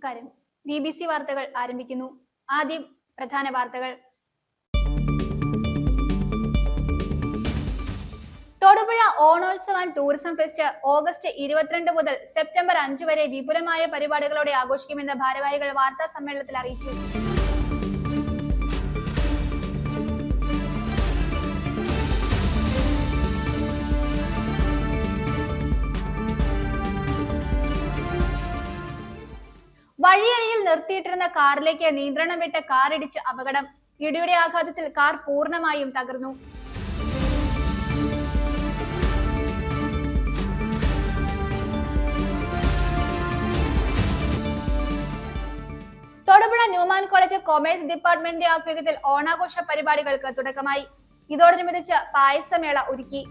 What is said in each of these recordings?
നമസ്കാരം. BBC വാർത്തകൾ ആരംഭിക്കുന്നു. ആദ്യം പ്രധാന വാർത്തകൾ. Thodupuzha Onotsava and tourism fest August 22 മുതൽ സെപ്റ്റംബർ 5 വരെ വിപുലമായ പരിപാടികളോടെ ആഘോഷിക്കുമെന്ന് ഭാരവാഹികൾ വാർത്താ സമ്മേളനത്തിൽ അറിയിച്ചു. വഴിയരികിൽ നിർത്തിയിട്ടിരുന്ന കാറിലേക്ക് നിയന്ത്രണം വിട്ട കാർ ഇടിച്ച് അപകടം. ഇടിയുടെ ആഘാതത്തിൽ കാർ പൂർണ്ണമായും തകർന്നു. തൊടുപുഴ ന്യൂമാൻ കോളേജ് കൊമേഴ്സ് ഡിപ്പാർട്ട്മെന്റിന്റെ ആഭിമുഖ്യത്തിൽ ഓണാഘോഷ പരിപാടികൾക്ക് തുടക്കമായി. ഇതോടനുബന്ധിച്ച് പായസമേള ഒരുക്കി.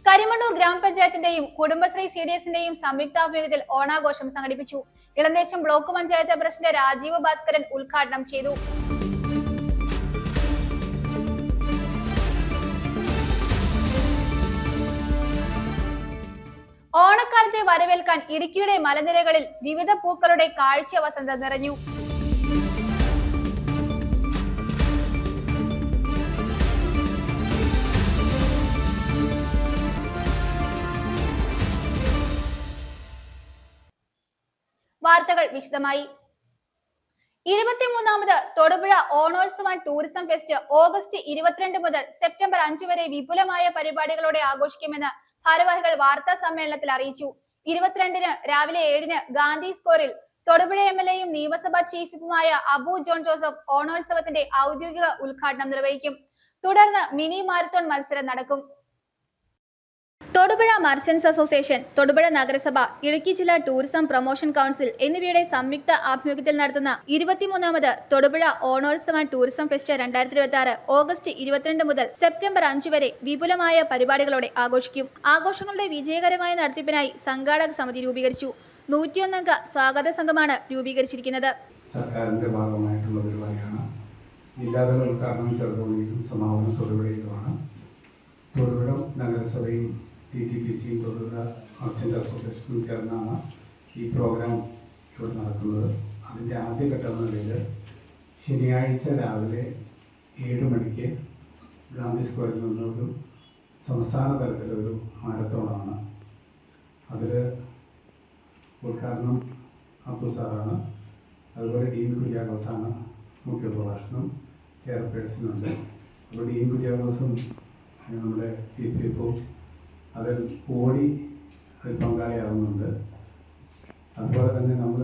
കരിമണ്ണൂർ ഗ്രാമപഞ്ചായത്തിന്റെയും കുടുംബശ്രീ CDSന്റെയും സംയുക്താഭിമുഖ്യത്തിൽ ഓണാഘോഷം സംഘടിപ്പിച്ചു. ഇളന്തേശം ബ്ലോക്ക് പഞ്ചായത്ത് പ്രസിഡന്റ് രാജീവ് ഭാസ്കരൻ ഉദ്ഘാടനം ചെയ്തു. ഓണക്കാലത്തെ വരവേൽക്കാൻ ഇടുക്കിയുടെ മലനിരകളിൽ വിവിധ പൂക്കളുടെ കാഴ്ച വസന്തം നിറഞ്ഞു. വാർത്തകൾ വിശദമായി. 23ാമത് Thodupuzha Onotsava and tourism fest August 22 മുതൽ സെപ്റ്റംബർ 5 വരെ വിപുലമായ പരിപാടികളോടെ ആഘോഷിക്കുമെന്ന് ഭാരവാഹികൾ വാർത്താ സമ്മേളനത്തിൽ അറിയിച്ചു. 22-ന് രാവിലെ 7-ന് ഗാന്ധി സ്ക്വയറിൽ തൊടുപുഴ MLAയും നിയമസഭാ ചീഫ് വിപ്പുമായ അബു ജോൺ ജോസഫ് ഓണോത്സവത്തിന്റെ ഔദ്യോഗിക ഉദ്ഘാടനം നിർവഹിക്കും. തുടർന്ന് മിനി മാരത്തോൺ മത്സരം നടക്കും. തൊടുപുഴ മർച്ചന്റ്സ് അസോസിയേഷൻ, തൊടുപുഴ നഗരസഭ, ഇടുക്കി ജില്ലാ ടൂറിസം പ്രൊമോഷൻ കൗൺസിൽ എന്നിവയുടെ സംയുക്ത ആഭിമുഖ്യത്തിൽ നടത്തുന്ന 23ാമത് തൊടുപുഴ ഓണോത്സവ ടൂറിസം ഫെസ്റ്റ് 2026 ഓഗസ്റ്റ് 22 മുതൽ സെപ്റ്റംബർ 5 വരെ വിപുലമായ പരിപാടികളോടെ ആഘോഷിക്കും. ആഘോഷങ്ങളുടെ വിജയകരമായ നടത്തിപ്പിനായി സംഘാടക സമിതി രൂപീകരിച്ചു. 101 അംഗ സ്വാഗത സംഘമാണ് രൂപീകരിച്ചിരിക്കുന്നത്. സർക്കാരിന്റെ ഭാഗമായിട്ടുള്ള പരിപാടിയാണ്. ജില്ലാതല ഉദ്ഘാടനം ചെറുതോണിയിലും സമാപനം തൊടുപുഴയിലുമാണ്. തൊടുപുഴ നഗരസഭയും TTPCയും തൊടുപുഴ മർച്ചന്റ് അസോസിയേഷനും ചേർന്നാണ് ഈ പ്രോഗ്രാം ഇവിടെ നടക്കുന്നത്. അതിൻ്റെ ആദ്യഘട്ടം എന്ന നിലയിൽ ശനിയാഴ്ച രാവിലെ 7 മണിക്ക് ഗാന്ധി സ്ക്വയറിൽ നിന്നൊരു സംസ്ഥാന തലത്തിലൊരു മാരത്തോണാണ്. അതിൽ ഉദ്ഘാടനം അബ്ദു സാറാണ്. അതുപോലെ ഡീൻ കുര്യാക്കോസാണ് മുഖ്യ പ്രഭാഷണം. ചെയർപേഴ്സണുണ്ട്. അപ്പോൾ ഡീൻ കുര്യാക്കോസും നമ്മുടെ ചീഫ് വിപ്പും അതിൽ പങ്കാളിയാകുന്നുണ്ട്. അതുപോലെ തന്നെ നമ്മൾ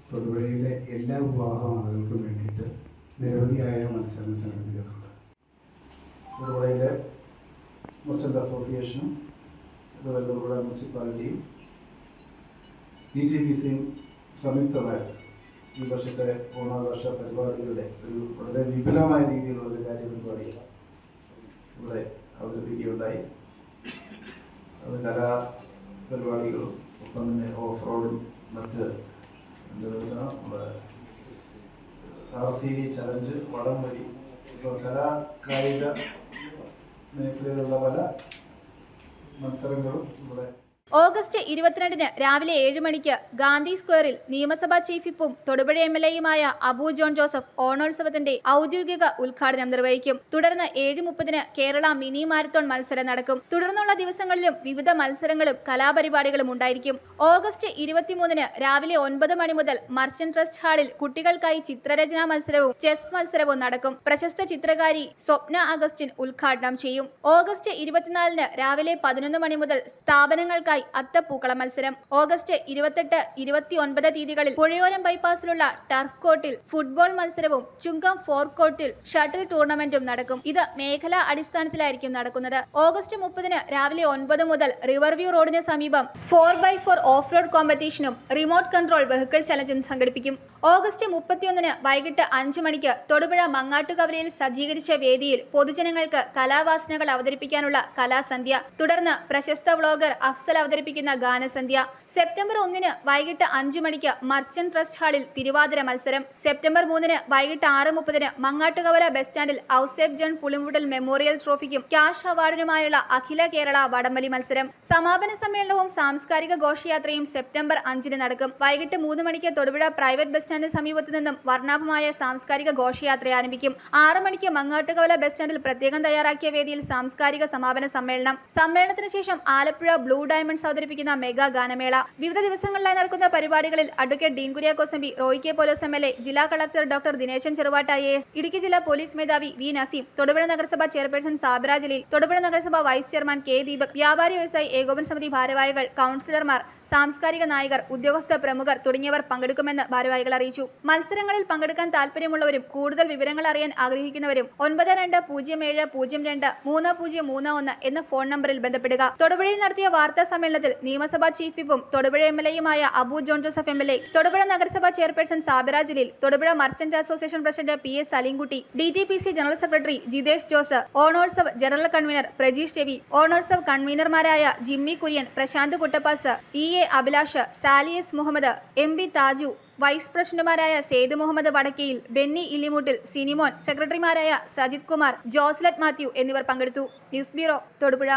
തൊടുപുഴയിലെ എല്ലാ വിഭാഗം ആളുകൾക്കും വേണ്ടിയിട്ട് നിരവധിയായ മത്സരങ്ങൾ സംഘടിപ്പിച്ചിട്ടുണ്ട്. തൊടുപുഴയിലെ മർച്ചന്റ് അസോസിയേഷനും അതുപോലെ തൊടുപുഴ മുനിസിപ്പാലിറ്റിയും TTPCയും സംയുക്തമായിട്ട് ഈ വർഷത്തെ ഓണാഘോഷ പരിപാടികളുടെ ഒരു വളരെ വിപുലമായ രീതിയിലുള്ളൊരു കാര്യപരിപാടിയാണ് ഇവിടെ അവതരിപ്പിക്കുകയുണ്ടായി. അത് കലാപരിപാടികളും ഒപ്പം തന്നെ ഓഫ് റോഡും മറ്റ് RCV ചലഞ്ച്, വടംവലി, കായിക മേഖലയിലുള്ള പല മത്സരങ്ങളും ഇവിടെ. ഓഗസ്റ്റ് 22-ന് രാവിലെ 7 മണിക്ക് ഗാന്ധി സ്ക്വയറിൽ നിയമസഭാ ചീഫ് വിപ്പും തൊടുപുഴ MLAയുമായ അബു ജോൺ ജോസഫ് ഓണോത്സവത്തിന്റെ ഔദ്യോഗിക ഉദ്ഘാടനം നിർവഹിക്കും. തുടർന്ന് 7:30-ന് കേരള മിനി മാരത്തോൺ മത്സരം നടക്കും. തുടർന്നുള്ള ദിവസങ്ങളിലും വിവിധ മത്സരങ്ങളും കലാപരിപാടികളും ഉണ്ടായിരിക്കും. ഓഗസ്റ്റ് 23-ന് രാവിലെ 9 മണി മുതൽ മർച്ചന്റ് ട്രസ്റ്റ് ഹാളിൽ കുട്ടികൾക്കായി ചിത്രരചനാ മത്സരവും ചെസ് മത്സരവും നടക്കും. പ്രശസ്ത ചിത്രകാരി സ്വപ്ന അഗസ്റ്റിൻ ഉദ്ഘാടനം ചെയ്യും. ഓഗസ്റ്റ് 24-ന് രാവിലെ 11 മണി മുതൽ സ്ഥാപനങ്ങൾക്കായി അത്തപ്പൂക്കള മത്സരം. ഓഗസ്റ്റ് 28, 29 തീയതികളിൽ പുഴയോരം ബൈപ്പാസിലുള്ള ടർഫ് കോർട്ടിൽ ഫുട്ബോൾ മത്സരവും ചുങ്കം ഫോർ കോർട്ടിൽ ഷട്ടിൽ ടൂർണമെന്റും നടക്കും. ഇത് മേഖലാ അടിസ്ഥാനത്തിലായിരിക്കും നടക്കുന്നത്. ഓഗസ്റ്റ് 30-ന് രാവിലെ 9 മുതൽ റിവർവ്യൂ റോഡിന് സമീപം 4x4 ഓഫ് റോഡ് കോമ്പറ്റീഷനും റിമോട്ട് കൺട്രോൾ വെഹിക്കിൾ ചലഞ്ചും സംഘടിപ്പിക്കും. ഓഗസ്റ്റ് 31-ന് വൈകിട്ട് 5 മണിക്ക് തൊടുപുഴ മങ്ങാട്ടുകവലയിൽ സജ്ജീകരിച്ച വേദിയിൽ പൊതുജനങ്ങൾക്ക് കലാവാസനകൾ അവതരിപ്പിക്കാനുള്ള കലാസന്ധ്യ. തുടർന്ന് പ്രശസ്ത വ്ളോഗർ അഫ്സൽ അവതരിപ്പിക്കുന്ന ഗാനസന്ധ്യ. സെപ്റ്റംബർ 1 വൈകിട്ട് 5 മണിക്ക് മർച്ചന്റ് ട്രസ്റ്റ് ഹാളിൽ തിരുവാതിര മത്സരം. സെപ്റ്റംബർ 3 വൈകിട്ട് 6:30 മങ്ങാട്ടുകവല ബസ് സ്റ്റാൻഡിൽ ഔസേപ്പ് ജോൺ പുളിമുടൽ മെമ്മോറിയൽ ട്രോഫിക്കും ക്യാഷ് അവാർഡിനുമായുള്ള അഖില കേരള വടംവലി മത്സരം. സമാപന സമ്മേളനവും സാംസ്കാരിക ഘോഷയാത്രയും സെപ്റ്റംബർ 5 നടക്കും. വൈകിട്ട് 3 മണിക്ക് തൊടുപുഴ പ്രൈവറ്റ് ബസ് സ്റ്റാൻഡിന് സമീപത്തു നിന്നും വർണ്ണാഭമായ സാംസ്കാരിക ഘോഷയാത്ര ആരംഭിക്കും. 6 മണിക്ക് മങ്ങാട്ടുകവല ബസ് സ്റ്റാൻഡിൽ പ്രത്യേകം തയ്യാറാക്കിയ വേദിയിൽ സാംസ്കാരിക സമാപന സമ്മേളനം. സമ്മേളനത്തിന് ശേഷം ആലപ്പുഴ ബ്ലൂ ഡയമണ്ട്സ് അവതരിപ്പിക്കുന്ന മെഗാ ഗാനമേള. വിവിധ ദിവസങ്ങളിലായി നടക്കുന്ന പരിപാടികളിൽ advocate Dean Kuriakose M P, Roy K Paulose MLA, ജില്ലാ collector doctor Dineshan Cheruvatta IAS, Idukki ജില്ലാ പോലീസ് മേധാവി വി നസീം, തൊടുപുഴ നഗരസഭ ചെയർപേഴ്സൺ സാബിറ ജലീൽ, തൊടുപുഴ നഗരസഭ വൈസ് ചെയർമാൻ K ദീപക്, വ്യാപാരി വ്യവസായി ഏകോപന സമിതി ഭാരവാഹികൾ, കൗൺസിലർമാർ, സാംസ്കാരിക നായകർ, ഉദ്യോഗസ്ഥ പ്രമുഖർ തുടങ്ങിയവർ പങ്കെടുക്കുമെന്ന് ഭാരവാഹികൾ അറിയിച്ചു. മത്സരങ്ങളിൽ പങ്കെടുക്കാൻ താൽപര്യമുള്ളവരും കൂടുതൽ വിവരങ്ങൾ അറിയാൻ ആഗ്രഹിക്കുന്നവരും 9207023031 എന്ന ഫോൺ നമ്പറിൽ ബന്ധപ്പെടുക. തൊടുപുഴയിൽ നടത്തിയ വാർത്താ സമ്മേളനത്തിൽ നിയമസഭാ ചീഫ് വിപ്പും തൊടുപുഴ MLAയുമായ അബു ജോൺ ജോസഫ് MLA, തൊടുപുഴ നഗരസഭാ chairperson Sabira Jaleel, Thodupuzha merchant association president PS Saleemkutty, DTPC general secretary Jithesh Jose, Onotsav general convener Prajeesh Ravi, Onotsav കൺവീനർമാരായ Jimmy Kurian, Prasanth Kuttappas, EA Abhilash, Saliyas Muhammad, MB Thaju, vice പ്രസിഡന്റുമാരായ സെയ്ദ് മുഹമ്മദ് വടക്കയിൽ, ബെന്നി ഇല്ലിമുട്ടിൽ, സിനിമോൻ, സെക്രട്ടറിമാരായ സജിത് കുമാർ, ജോസ്ലറ്റ് മാത്യു എന്നിവർ പങ്കെടുത്തു. News bureau, Thodupuzha.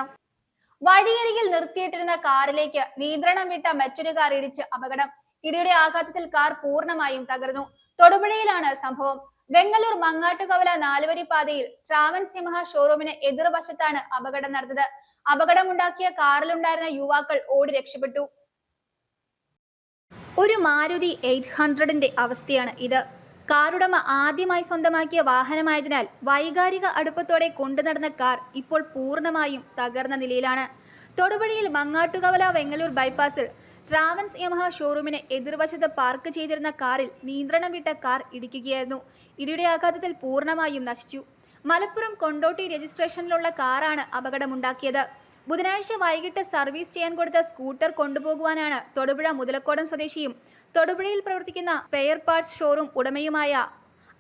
വഴിയരികിൽ നിർത്തിയിട്ടിരുന്ന കാറിലേക്ക് നിയന്ത്രണം വിട്ട മറ്റൊരു കാർ ഇടിച്ച് അപകടം. ഇടിയുടെ ആഘാതത്തിൽ കാർ പൂർണ്ണമായും തകർന്നു. തൊടുപുഴയിലാണ് സംഭവം. വെങ്ങല്ലൂർ മങ്ങാട്ടുകവല 4 പാതയിൽ ട്രാവൻസ് യമഹ ഷോറൂമിന് എതിർവശത്താണ് അപകടം നടന്നത്. അപകടമുണ്ടാക്കിയ കാറിലുണ്ടായിരുന്ന യുവാക്കൾ ഓടി രക്ഷപ്പെട്ടു. ഒരു മാരുതി 800ന്റെ അവസ്ഥയാണ് ഇത്. കാറുടമ ആദ്യമായി സ്വന്തമാക്കിയ വാഹനമായതിനാൽ വൈകാരിക അടുപ്പത്തോടെ കൊണ്ടുനടന്ന കാർ ഇപ്പോൾ പൂർണ്ണമായും തകർന്ന നിലയിലാണ്. തൊടുപുഴയിൽ മങ്ങാട്ടുകവല വെങ്ങല്ലൂർ ബൈപ്പാസിൽ ട്രാവൻസ് യമഹ ഷോറൂമിന് എതിർവശത്ത് പാർക്ക് ചെയ്തിരുന്ന കാറിൽ നിയന്ത്രണം വിട്ട കാർ ഇടിക്കുകയായിരുന്നു. ഇടിയുടെ ആഘാതത്തിൽ പൂർണ്ണമായും നശിച്ചു. മലപ്പുറം കൊണ്ടോട്ടി രജിസ്ട്രേഷനിലുള്ള കാറാണ് അപകടമുണ്ടാക്കിയത്. ബുധനാഴ്ച വൈകിട്ട് സർവീസ് ചെയ്യാൻ കൊടുത്ത സ്കൂട്ടർ കൊണ്ടുപോകുവാനാണ് തൊടുപുഴ മുതലക്കോടം സ്വദേശിയും തൊടുപുഴയിൽ പ്രവർത്തിക്കുന്ന സ്പെയർ പാർട്സ് ഷോറൂം ഉടമയുമായ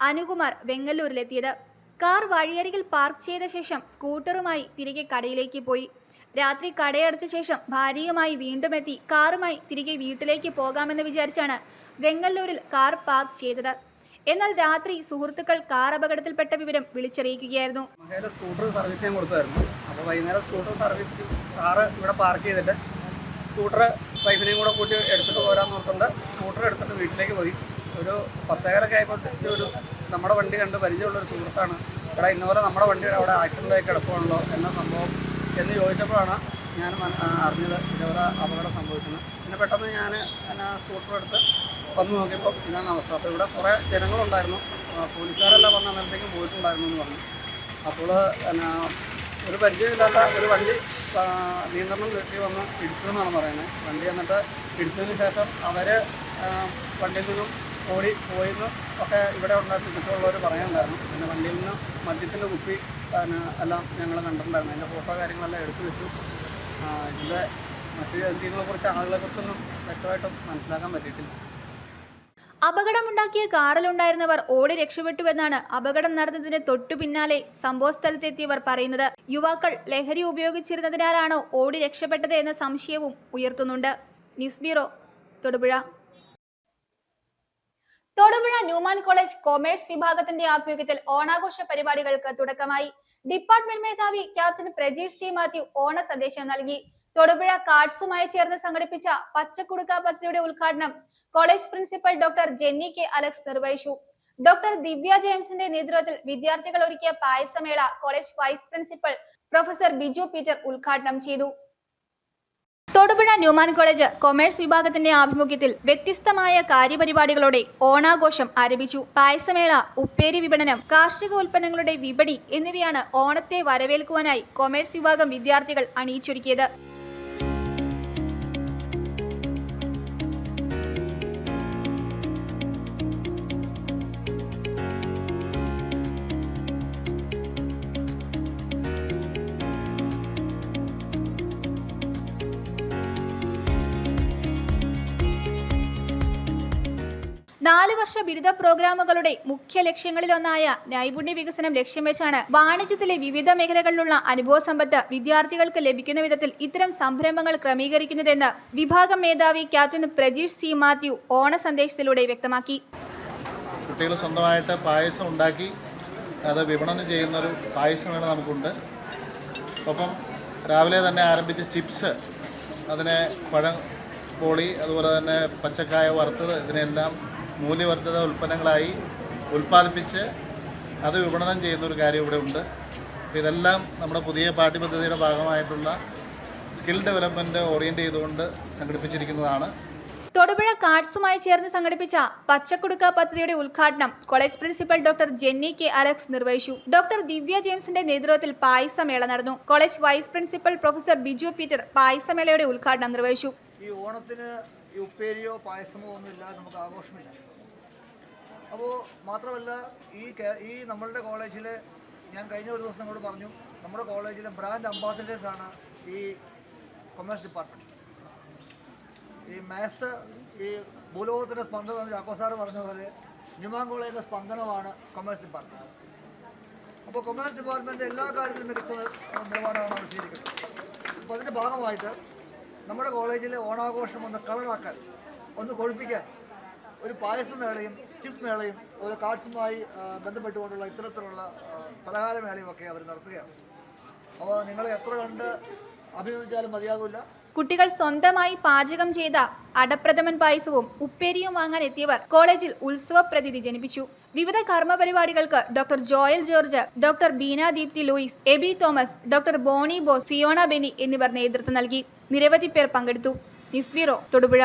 അനുകുമാർ വെങ്ങല്ലൂരിലെത്തിയത്. കാർ വഴിയരികിൽ പാർക്ക് ചെയ്ത ശേഷം സ്കൂട്ടറുമായി തിരികെ കടയിലേക്ക് പോയി. രാത്രി കടയടച്ച ശേഷം ഭാര്യയുമായി വീണ്ടും എത്തി കാറുമായി തിരികെ വീട്ടിലേക്ക് പോകാമെന്ന് വിചാരിച്ചാണ് വെങ്ങല്ലൂരിൽ കാർ പാർക്ക് ചെയ്തത്. എന്നാൽ രാത്രി സുഹൃത്തുക്കൾ കാർ അപകടത്തിൽപ്പെട്ട വിവരം വിളിച്ചറിയിക്കുകയായിരുന്നു. സ്കൂട്ടർ സർവീസ് ചെയ്യാൻ കൊടുത്തായിരുന്നു. അപ്പോൾ വൈകുന്നേരം സ്കൂട്ടർ സർവീസ് കാറ് ഇവിടെ പാർക്ക് ചെയ്തിട്ട് സ്കൂട്ടർ വൈഫിനെയും കൂടെ കൂട്ടി എടുത്തിട്ട് പോരാന്ന് ഓർത്തുകൊണ്ട് സ്കൂട്ടർ എടുത്തിട്ട് വീട്ടിലേക്ക് പോയി. ഒരു 10:30 ആയപ്പോഴത്തേക്ക് ഒരു നമ്മുടെ വണ്ടി കണ്ട് പരിചയമുള്ളൊരു സുഹൃത്താണ് ഇവിടെ ഇന്നപോലെ നമ്മുടെ വണ്ടി അവിടെ ആക്സിഡൻ്റായി കിടക്കുകയാണല്ലോ എന്ന സംഭവം എന്ന് ചോദിച്ചപ്പോഴാണ് ഞാൻ അറിഞ്ഞത് ഇതേപോലെ അപകടം സംഭവിക്കുന്നത്. പിന്നെ പെട്ടെന്ന് ഞാൻ സ്കൂട്ടർ എടുത്ത് വന്ന് നോക്കിയപ്പോൾ ഇതാണ് അവസ്ഥ. അപ്പോൾ ഇവിടെ കുറേ ജനങ്ങളുണ്ടായിരുന്നു. പോലീസുകാരെല്ലാം വന്ന് അന്നേരത്തേക്കും പോയിട്ടുണ്ടായിരുന്നു എന്ന് പറഞ്ഞു. അപ്പോൾ ഒരു പരിചയമില്ലാത്ത ഒരു വണ്ടി നിയന്ത്രണം തെറ്റി വന്ന് ഇടിച്ചു എന്നാണ് പറയുന്നത്. വണ്ടി എന്നിട്ട് ഇടിച്ചതിന് ശേഷം അവർ വണ്ടിയിൽ നിന്നും ഓടി പോയിന്ന് ഒക്കെ ഇവിടെ ഉണ്ടായിരുന്നു ചുറ്റുമുള്ളവർ പറയാനുണ്ടായിരുന്നു. പിന്നെ വണ്ടിയിൽ നിന്ന് മദ്യത്തിൻ്റെ കുപ്പി എല്ലാം ഞങ്ങൾ കണ്ടിട്ടുണ്ടായിരുന്നു. അതിൻ്റെ ഫോട്ടോ കാര്യങ്ങളെല്ലാം എടുത്തു വെച്ചു. ഇതിൻ്റെ മറ്റു എന്തെങ്കിലുമെക്കുറിച്ച് ആളുകളെക്കുറിച്ചൊന്നും വ്യക്തമായിട്ടും മനസ്സിലാക്കാൻ പറ്റിയിട്ടില്ല. അപകടമുണ്ടാക്കിയ കാറിലുണ്ടായിരുന്നവർ ഓടി രക്ഷപ്പെട്ടുവെന്നാണ് അപകടം നടന്നതിന് തൊട്ടു പിന്നാലെ സംഭവസ്ഥലത്തെത്തിയവർ പറയുന്നത്. യുവാക്കൾ ലഹരി ഉപയോഗിച്ചിരുന്നതിനാലാണോ ഓടി രക്ഷപ്പെട്ടത് എന്ന സംശയവും ഉയർത്തുന്നുണ്ട്. News bureau, Thodupuzha. Thodupuzha Newman college commerce വിഭാഗത്തിന്റെ ആഭിമുഖ്യത്തിൽ ഓണാഘോഷ പരിപാടികൾക്ക് തുടക്കമായി. ഡിപ്പാർട്ട്മെന്റ് മേധാവി ക്യാപ്റ്റൻ പ്രജീഷ് C. മാത്യു ഓണ സന്ദേശം നൽകി. തൊടുപുഴ കാർഡ്സുമായി ചേർന്ന് സംഘടിപ്പിച്ച പച്ചക്കുടുക്ക പദ്ധതിയുടെ ഉദ്ഘാടനം college principal doctor Jenny K. Alex നിർവഹിച്ചു. ഡോക്ടർ ദിവ്യ ജെയിംസിന്റെ നേതൃത്വത്തിൽ വിദ്യാർത്ഥികൾ ഒരുക്കിയ പായസമേള college vice principal professor Biju Peter ഉദ്ഘാടനം ചെയ്തു. തൊടുപുഴ ന്യൂമാൻ കോളേജ് കൊമേഴ്സ് വിഭാഗത്തിന്റെ ആഭിമുഖ്യത്തിൽ വ്യത്യസ്തമായ കാര്യപരിപാടികളോടെ ഓണാഘോഷം ആരംഭിച്ചു. പായസമേള, ഉപ്പേരി വിപണനം, കാർഷിക ഉൽപ്പന്നങ്ങളുടെ വിപണി എന്നിവയാണ് ഓണത്തെ വരവേൽക്കുവാനായി കൊമേഴ്സ് വിഭാഗം വിദ്യാർത്ഥികൾ അണിയിച്ചൊരുക്കിയത്. 4 വർഷ ബിരുദ പ്രോഗ്രാമുകളുടെ മുഖ്യ ലക്ഷ്യങ്ങളിലൊന്നായ നൈപുണ്യ വികസനം ലക്ഷ്യം വെച്ചാണ് വാണിജ്യത്തിലെ വിവിധ മേഖലകളിലുള്ള അനുഭവ സമ്പത്ത് വിദ്യാർത്ഥികൾക്ക് ലഭിക്കുന്ന വിധത്തിൽ ഇത്തരം സംരംഭങ്ങൾ ക്രമീകരിക്കുന്നതെന്ന് വിഭാഗം മേധാവി ക്യാപ്റ്റൻ പ്രജീഷ് സി മാത്യു ഓണ സന്ദേശത്തിലൂടെ വ്യക്തമാക്കി. കുട്ടികൾ സ്വന്തമായിട്ട് പായസം ഉണ്ടാക്കി അത് വിപണനം ചെയ്യുന്നൊരു പായസമേള നമുക്കുണ്ട്. ഒപ്പം രാവിലെ തന്നെ ആരംഭിച്ച ചിപ്സ്, അതിനെ പഴം പോളി, അതുപോലെ തന്നെ പച്ചക്കായ വറുത്തത്, ഇതിനെല്ലാം മൂല്യവർദ്ധിത ഉൽപ്പന്നങ്ങളായി ഉൽപ്പാദിപ്പിച്ച് അത് വിപണനം ചെയ്യുന്നൊരു കാര്യം ഇവിടെ ഉണ്ട്. അപ്പോൾ ഇതെല്ലാം നമ്മുടെ പുതിയ പാഠ്യപദ്ധതിയുടെ ഭാഗമായിട്ടുള്ള സ്കിൽ ഡെവലപ്മെൻറ്റ് ഓറിയൻറ്റ് ചെയ്തുകൊണ്ട് സംഘടിപ്പിച്ചിരിക്കുന്നതാണ്. തൊടുപുഴ കാർഡ്സുമായി ചേർന്ന് സംഘടിപ്പിച്ച പച്ചക്കുടുക്ക പദ്ധതിയുടെ ഉദ്ഘാടനം college principal doctor Jenny K Alex നിർവഹിച്ചു. ഡോക്ടർ ദിവ്യ ജെയിംസിന്റെ നേതൃത്വത്തിൽ പായസമേള നടന്നു. College vice principal professor Biju Peter പായസമേളയുടെ ഉദ്ഘാടനം നിർവഹിച്ചു. ഈ ഓണത്തിന് ഈ ഉപ്പേരിയോ പായസമോ ഒന്നുമില്ലാതെ നമുക്ക് ആഘോഷമില്ല. അപ്പോൾ മാത്രമല്ല ഈ നമ്മളുടെ കോളേജിൽ ഞാൻ കഴിഞ്ഞ ഒരു ദിവസം കൂടെ പറഞ്ഞു, നമ്മുടെ കോളേജിലെ ബ്രാൻഡ് അംബാസഡേഴ്സാണ് ഈ കൊമേഴ്സ് ഡിപ്പാർട്ട്മെൻറ്റ്. ഈ മാത്സ് ഈ ഭൂലോകത്തിൻ്റെ സ്പന്ദനം എന്ന് ചാക്കോ സാറ് പറഞ്ഞ പോലെ ന്യൂമാൻ കോളേജിൻ്റെ സ്പന്ദനമാണ് കൊമേഴ്സ് ഡിപ്പാർട്ട്മെൻറ്റ്. അപ്പോൾ കൊമേഴ്സ് ഡിപ്പാർട്ട്മെൻറ്റ് എല്ലാ കാര്യത്തിലും മികച്ച നിലപാടാണ് അവർ സ്വീകരിക്കുന്നത്. അപ്പോൾ അതിൻ്റെ ഭാഗമായിട്ട് നമ്മുടെ കോളേജിലെ ഓണാഘോഷം ഒന്ന് കളറാക്കാൻ, ഒന്ന് കൊഴുപ്പിക്കാൻ ഒരു പായസമേളയും ചിപ്സ് മേളയും ഒരു കാർഡ്സുമായി ബന്ധപ്പെട്ടുകൊണ്ടുള്ള ഇത്തരത്തിലുള്ള പലഹാരമേളയും ഒക്കെ അവർ നടത്തുകയാണ്. അപ്പോൾ നിങ്ങൾ എത്ര കണ്ട് അഭിനന്ദിച്ചാലും മതിയാകില്ല. കുട്ടികൾ സ്വന്തമായി പാചകം ചെയ്ത അടപ്രഥമൻ പായസവും ഉപ്പേരിയും വാങ്ങാൻ എത്തിയവർ കോളേജിൽ ഉത്സവ പ്രതീതി ജനിപ്പിച്ചു. വിവിധ കർമ്മ പരിപാടികൾക്ക് doctor Joel George, doctor Beena Deepthi Louis, Aby Thomas, doctor Bony Bose, Fiona Beni എന്നിവർ നേതൃത്വം നൽകി. നിരവധി പേർ പങ്കെടുത്തു. News bureau, Thodupuzha.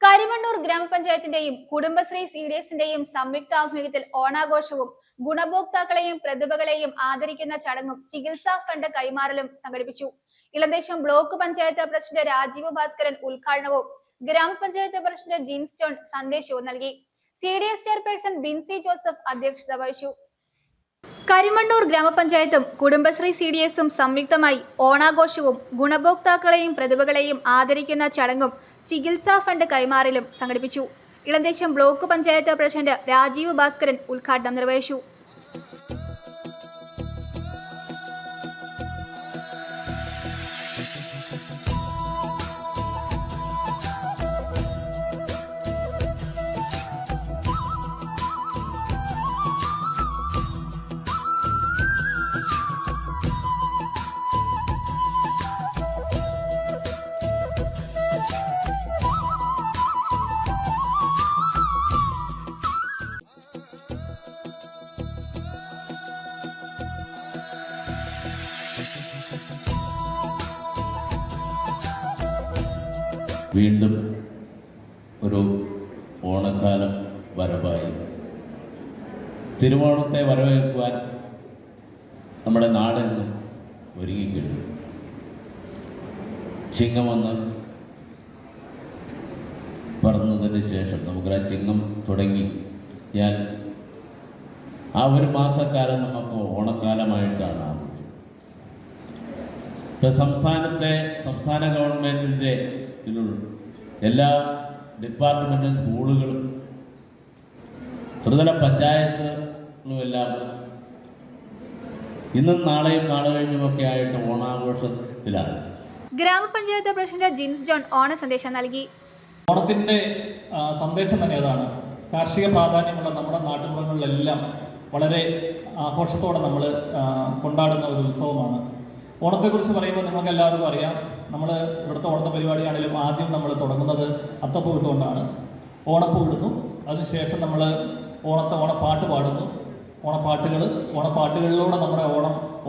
കരിമണ്ണൂർ ഗ്രാമപഞ്ചായത്തിന്റെയും കുടുംബശ്രീ CDSന്റെയും സംയുക്താഭിമുഖ്യത്തിൽ ഓണാഘോഷവും ഗുണഭോക്താക്കളെയും പ്രതിഭകളെയും ആദരിക്കുന്ന ചടങ്ങും ചികിത്സാ ഫണ്ട് കൈമാറലും സംഘടിപ്പിച്ചു. ഇളന്തേശം ബ്ലോക്ക് പഞ്ചായത്ത് പ്രസിഡന്റ് രാജീവ് ഭാസ്കരൻ ഉദ്ഘാടനവും ഗ്രാമപഞ്ചായത്ത് പ്രസിഡന്റ് ജിൻസ് ജോൺ സന്ദേശവും നൽകി. CDS ചെയർപേഴ്സൺ ബിൻസി ജോസഫ് അധ്യക്ഷത വഹിച്ചു. കരിമണ്ണൂർ ഗ്രാമപഞ്ചായത്തും കുടുംബശ്രീ CDSും സംയുക്തമായി ഓണാഘോഷവും ഗുണഭോക്താക്കളെയും പ്രതിഭകളെയും ആദരിക്കുന്ന ചടങ്ങും ചികിത്സാ ഫണ്ട് കൈമാറലും സംഘടിപ്പിച്ചു. ഇളന്തേശം ബ്ലോക്ക് പഞ്ചായത്ത് പ്രസിഡന്റ് രാജീവ് ഭാസ്കരൻ ഉദ്ഘാടനം നിർവഹിച്ചു. വീണ്ടും ഒരു ഓണക്കാലം വരവായി. തിരുവോണത്തെ വരവേൽക്കുവാൻ നമ്മുടെ നാടെന്ന് ഒരുങ്ങിക്കഴിഞ്ഞു. ചിങ്ങമൊന്ന് പറഞ്ഞതിന് ശേഷം നമുക്കൊരു ചിങ്ങം തുടങ്ങി ഞാൻ ആ ഒരു മാസക്കാലം നമുക്ക് ഓണക്കാലമായിട്ടാണ് ആഘോഷിക്കുന്നത്. ഇപ്പോൾ സംസ്ഥാന ഗവൺമെൻറ്റിൻ്റെ എല്ലാ ഡിപ്പാർട്ട്മെൻറ്റും സ്കൂളുകളും ത്രിതല പഞ്ചായത്തുകളുമെല്ലാം ഇന്നും നാളെയും നാളെ കഴിഞ്ഞുമൊക്കെ ആയിട്ട് ഓണാഘോഷത്തിലാണ്. ഗ്രാമപഞ്ചായത്ത് പ്രസിഡന്റ് ജിൻസ് ജോൺ ഓണ സന്ദേശം നൽകി. ഓണത്തിൻ്റെ സന്ദേശം തന്നെ അതാണ്. കാർഷിക പ്രാധാന്യമുള്ള നമ്മുടെ നാട്ടുമ്പുറങ്ങളിലെല്ലാം വളരെ ആഘോഷത്തോടെ നമ്മൾ കൊണ്ടാടുന്ന ഒരു ഉത്സവമാണ്. ഓണത്തെക്കുറിച്ച് പറയുമ്പോൾ നിങ്ങൾക്ക് എല്ലാവർക്കും അറിയാം, നമ്മൾ ഇവിടുത്തെ ഓണത്തെ പരിപാടിയാണെങ്കിലും ആദ്യം നമ്മൾ തുടങ്ങുന്നത് അത്തപ്പൂ ഇട്ടുകൊണ്ടാണ്. ഓണപ്പൂ ഇടുന്നു, അതിനുശേഷം നമ്മൾ ഓണപ്പാട്ട് പാടുന്നു. ഓണപ്പാട്ടുകളിലൂടെ നമ്മുടെ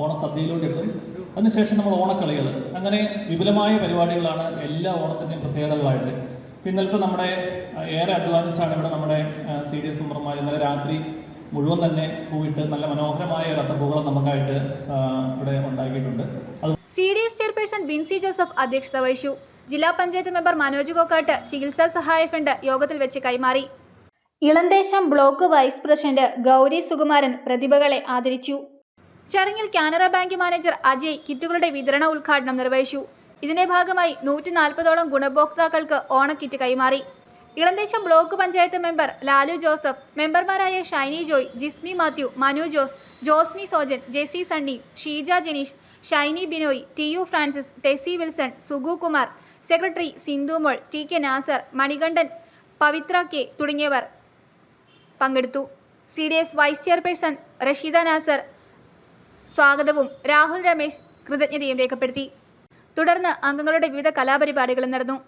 ഓണസദ്യയിലൂടെ എത്തും. അതിനുശേഷം നമ്മൾ ഓണക്കളികൾ, അങ്ങനെ വിപുലമായ പരിപാടികളാണ് എല്ലാ ഓണത്തിൻ്റെയും പ്രത്യേകതകളായിട്ട്. ഇന്നലത്തെ നമ്മുടെ ഏറെ അഡ്വാൻസാണ് ഇവിടെ നമ്മുടെ CDS മെമ്പർമാർ ഇന്നലെ രാത്രി മുഴുവൻ തന്നെ പോയിട്ട് നല്ല മനോഹരമായ അത്തപ്പൂക്കളം നമുക്കായിട്ട് ഇവിടെ ഉണ്ടാക്കിയിട്ടുണ്ട്. CDS ചെയർപേഴ്സൺ ബിൻസി ജോസഫ് അധ്യക്ഷത വഹിച്ചു. ജില്ലാ പഞ്ചായത്ത് മെമ്പർ മനോജ് കോക്കാട്ട് ചികിത്സാ സഹായ ഫണ്ട് യോഗത്തിൽ വെച്ച് കൈമാറി. Elamdesam block vice president Gowri Sukumaran പ്രതിഭകളെ ആദരിച്ചു. ചടങ്ങിൽ കാനറ ബാങ്ക് മാനേജർ അജയ് കിറ്റുകളുടെ വിതരണ ഉദ്ഘാടനം നിർവഹിച്ചു. ഇതിന്റെ ഭാഗമായി 140ഓളം ഗുണഭോക്താക്കൾക്ക് ഓണക്കിറ്റ് കൈമാറി. ഇളന്തേശം ബ്ലോക്ക് പഞ്ചായത്ത് മെമ്പർ ലാലു ജോസഫ്, മെമ്പർമാരായ Shiny Joy, Jismi Mathew, Manu Jose, Josmi Sojan, Jessy Sunny, Sheeja Janeesh, Shiny Binoy, T U Francis, Tessy Wilson, Sugu Kumar, secretary Sindhumol, T K Nasar, Manikandan, Pavithra K തുടങ്ങിയവർ പങ്കെടുത്തു. CDS vice chairperson Rasheeda Nasar സ്വാഗതവും രാഹുൽ രമേശ് കൃതജ്ഞതയും രേഖപ്പെടുത്തി. തുടർന്ന് അംഗങ്ങളുടെ വിവിധ കലാപരിപാടികളും നടന്നു.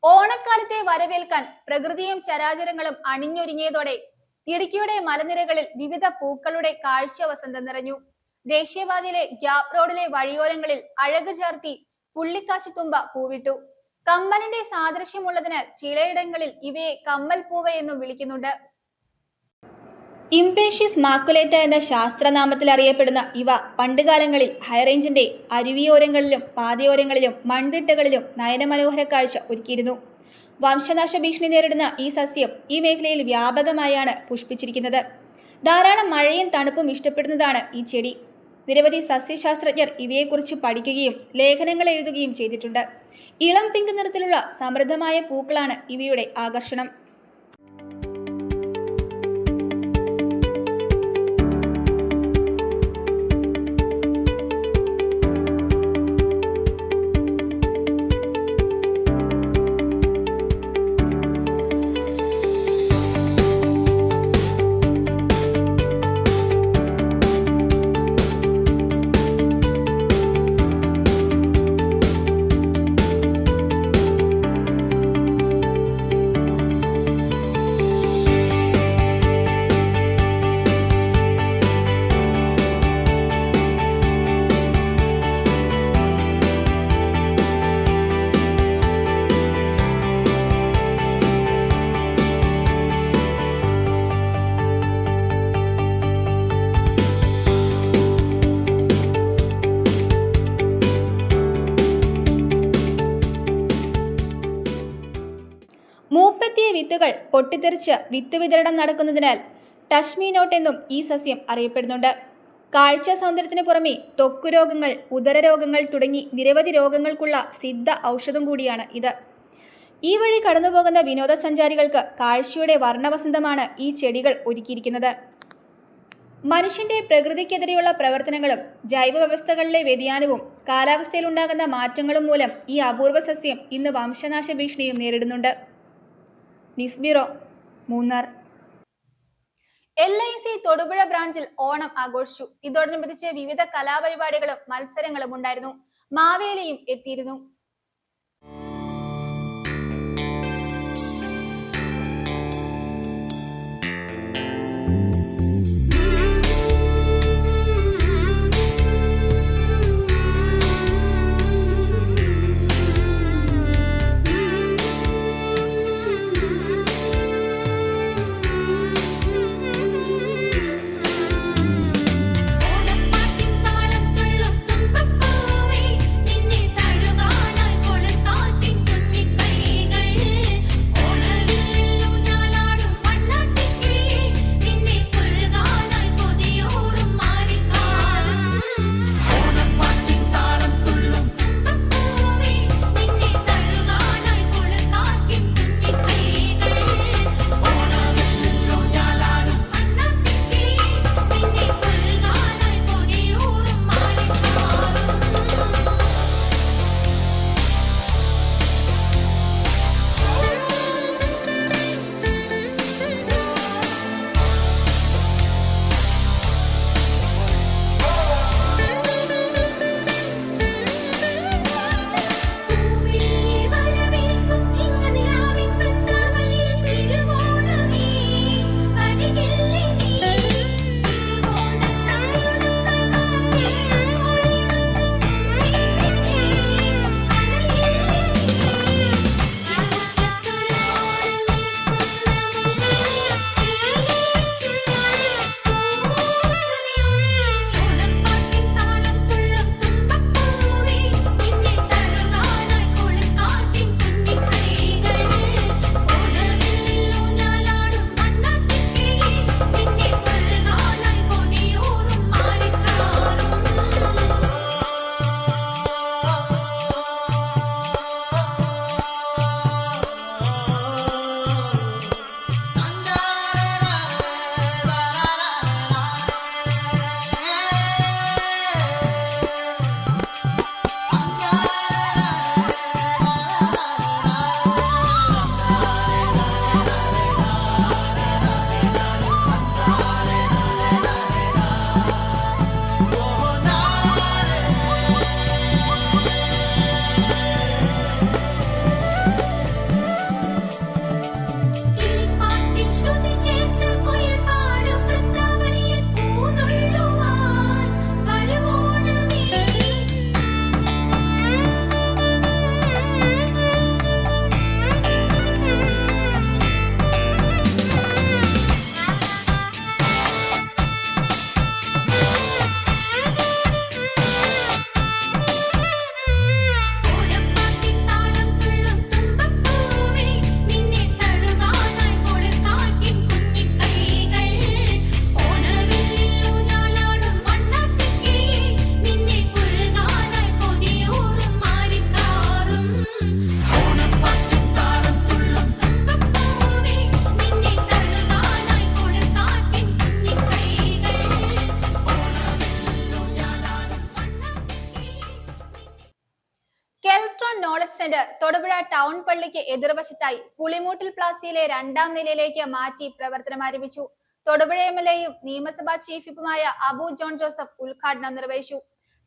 ഓണക്കാലത്തെ വരവേൽക്കാൻ പ്രകൃതിയും ചരാചരങ്ങളും അണിഞ്ഞൊരുങ്ങിയതോടെ ഇടുക്കിയുടെ മലനിരകളിൽ വിവിധ പൂക്കളുടെ കാഴ്ച വസന്തം നിറഞ്ഞു. ദേശീയപാതയിലെ ഗ്യാപ് റോഡിലെ വഴിയോരങ്ങളിൽ അഴക് ചേർത്തി പുള്ളിക്കാശിത്തുമ്പ പൂവിട്ടു. കമ്മലിന്റെ സാദൃശ്യമുള്ളതിനാൽ ചിലയിടങ്ങളിൽ ഇവയെ കമ്മൽ പൂവ് എന്നും വിളിക്കുന്നുണ്ട്. ഇംപേഷ്യസ് മാക്കുലേറ്റ എന്ന ശാസ്ത്രനാമത്തിൽ അറിയപ്പെടുന്ന ഇവ പണ്ടുകാലങ്ങളിൽ ഹൈറേഞ്ചിന്റെ അരുവിയോരങ്ങളിലും പാതയോരങ്ങളിലും മൺതിട്ടകളിലും നയനമനോഹര കാഴ്ച ഒരുക്കിയിരുന്നു. വംശനാശ ഭീഷണി നേരിടുന്ന ഈ സസ്യം ഈ മേഖലയിൽ വ്യാപകമായാണ് പുഷ്പിച്ചിരിക്കുന്നത്. ധാരാളം മഴയും തണുപ്പും ഇഷ്ടപ്പെടുന്നതാണ് ഈ ചെടി. നിരവധി സസ്യശാസ്ത്രജ്ഞർ ഇവയെക്കുറിച്ച് പഠിക്കുകയും ലേഖനങ്ങൾ എഴുതുകയും ചെയ്തിട്ടുണ്ട്. ഇളം പിങ്ക് നിറത്തിലുള്ള സമൃദ്ധമായ പൂക്കളാണ് ഇവയുടെ ആകർഷണം. മൂപ്പെത്തിയ വിത്തുകൾ പൊട്ടിത്തെറിച്ച് വിത്ത് വിതരണം നടക്കുന്നതിനാൽ ടച്ച് മീ നോട്ട് എന്നും ഈ സസ്യം അറിയപ്പെടുന്നുണ്ട്. കാഴ്ച സൗന്ദര്യത്തിന് പുറമെ ത്വക്ക് രോഗങ്ങൾ, ഉദരരോഗങ്ങൾ തുടങ്ങി നിരവധി രോഗങ്ങൾക്കുള്ള സിദ്ധ ഔഷധം കൂടിയാണ് ഇത്. ഈ വഴി കടന്നുപോകുന്ന വിനോദസഞ്ചാരികൾക്ക് കാഴ്ചയുടെ വർണ്ണവസന്തമാണ് ഈ ചെടികൾ ഒരുക്കിയിരിക്കുന്നത്. മനുഷ്യന്റെ പ്രകൃതിക്കെതിരെയുള്ള പ്രവർത്തനങ്ങളും ജൈവ വ്യവസ്ഥകളിലെ വ്യതിയാനവും കാലാവസ്ഥയിലുണ്ടാകുന്ന മാറ്റങ്ങളും മൂലം ഈ അപൂർവ സസ്യം ഇന്ന് വംശനാശ ഭീഷണിയും നേരിടുന്നുണ്ട്. News bureau, Munnar. LIC Thodupuzha ബ്രാഞ്ചിൽ ഓണം ആഘോഷിച്ചു. ഇതോടനുബന്ധിച്ച് വിവിധ കലാപരിപാടികളും മത്സരങ്ങളും ഉണ്ടായിരുന്നു. മാവേലിയും എത്തിയിരുന്നു. നോളജ് സെന്റർ തൊടുപുഴ ടൗൺ പള്ളിക്ക് എതിർവശത്തായി പുളിമൂട്ടിൽ പ്ലാസയിലെ 2ാം നിലയിലേക്ക് മാറ്റി പ്രവർത്തനം ആരംഭിച്ചു. തൊടുപുഴ എംഎൽഎയും നിയമസഭാ ചീഫ് വിപ്പുമായ അബു ജോൺ ജോസഫ് ഉദ്ഘാടനം നിർവഹിച്ചു.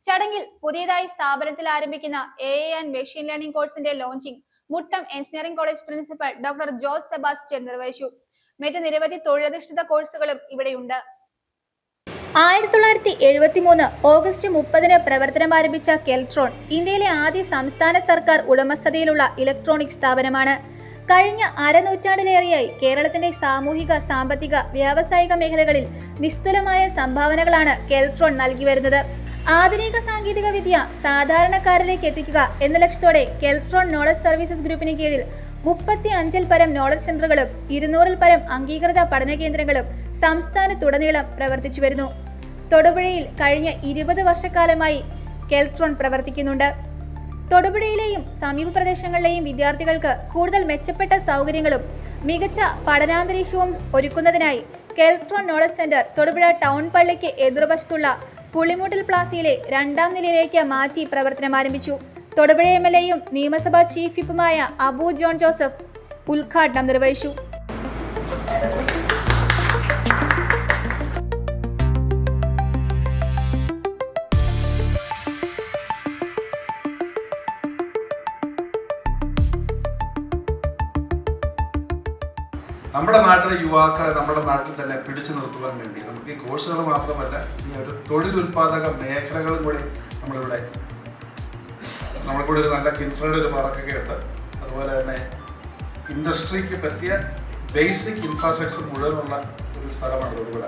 ചടങ്ങിൽ പുതിയതായി സ്ഥാപനത്തിൽ ആരംഭിക്കുന്ന AI ആൻഡ് മെഷീൻ ലേണിംഗ് കോഴ്സിന്റെ launching Muttom engineering college principal doctor Jose Sebastian നിർവഹിച്ചു. മറ്റ് നിരവധി തൊഴിലധിഷ്ഠിത കോഴ്സുകളും ഇവിടെയുണ്ട്. 1973 ഓഗസ്റ്റ് 30 പ്രവർത്തനം ആരംഭിച്ച കെൽട്രോൺ ഇന്ത്യയിലെ ആദ്യ സംസ്ഥാന സർക്കാർ ഉടമസ്ഥതയിലുള്ള ഇലക്ട്രോണിക് സ്ഥാപനമാണ്. കഴിഞ്ഞ അരനൂറ്റാണ്ടിലേറെയായി കേരളത്തിന്റെ സാമൂഹിക, സാമ്പത്തിക, വ്യാവസായിക മേഖലകളിൽ നിസ്തുലമായ സംഭാവനകളാണ് കെൽട്രോൺ നൽകി വരുന്നത്. ആധുനിക സാങ്കേതിക വിദ്യ സാധാരണക്കാരിലേക്ക് എത്തിക്കുക എന്ന ലക്ഷ്യത്തോടെ കെൽട്രോൺ നോളജ് സർവീസസ് ഗ്രൂപ്പിന് കീഴിൽ 35-ൽ പരം നോളജ് സെന്ററുകളും 200-ൽ പരം അംഗീകൃത പഠന കേന്ദ്രങ്ങളും സംസ്ഥാനത്തുടനീളം പ്രവർത്തിച്ചു വരുന്നു. തൊടുപുഴയിൽ കഴിഞ്ഞ 20 വർഷക്കാലമായി കെൽട്രോൺ പ്രവർത്തിക്കുന്നുണ്ട്. തൊടുപുഴയിലെയും സമീപ പ്രദേശങ്ങളിലെയും വിദ്യാർത്ഥികൾക്ക് കൂടുതൽ മെച്ചപ്പെട്ട സൗകര്യങ്ങളും മികച്ച പഠനാന്തരീക്ഷവും ഒരുക്കുന്നതിനായി Keltron knowledge centre Thodupuzha town പള്ളിക്ക് എതിർവശത്തുള്ള പുളിമൂട്ടിൽ പ്ലാസയിലെ 2ാം നിലയിലേക്ക് മാറ്റി പ്രവർത്തനം ആരംഭിച്ചു. തൊടുപുഴ എംഎൽഎയും നിയമസഭാ ചീഫ് വിപ്പുമായ അബു ജോൺ ജോസഫ് ഉദ്ഘാടനം നിർവഹിച്ചു. നമ്മുടെ നാട്ടിലെ യുവാക്കളെ നമ്മുടെ നാട്ടിൽ തന്നെ പിടിച്ചു നിർത്തുവാൻ വേണ്ടി നമുക്ക് ഈ കോഴ്സുകൾ മാത്രമല്ല, ഇനി ഒരു തൊഴിൽ ഉൽപാദക മേഖലകളും കൂടി നമ്മൾക്കൂടെ ഒരു നല്ല കിൻഫ്രയുടെ ഒരു പാർക്കൊക്കെ ഉണ്ട്. അതുപോലെ തന്നെ ഇൻഡസ്ട്രിക്ക് പറ്റിയ ബേസിക് ഇൻഫ്രാസ്ട്രക്ചർ മുഴുവനുള്ള ഒരു സ്ഥലമാണ് തൊടുപുഴ.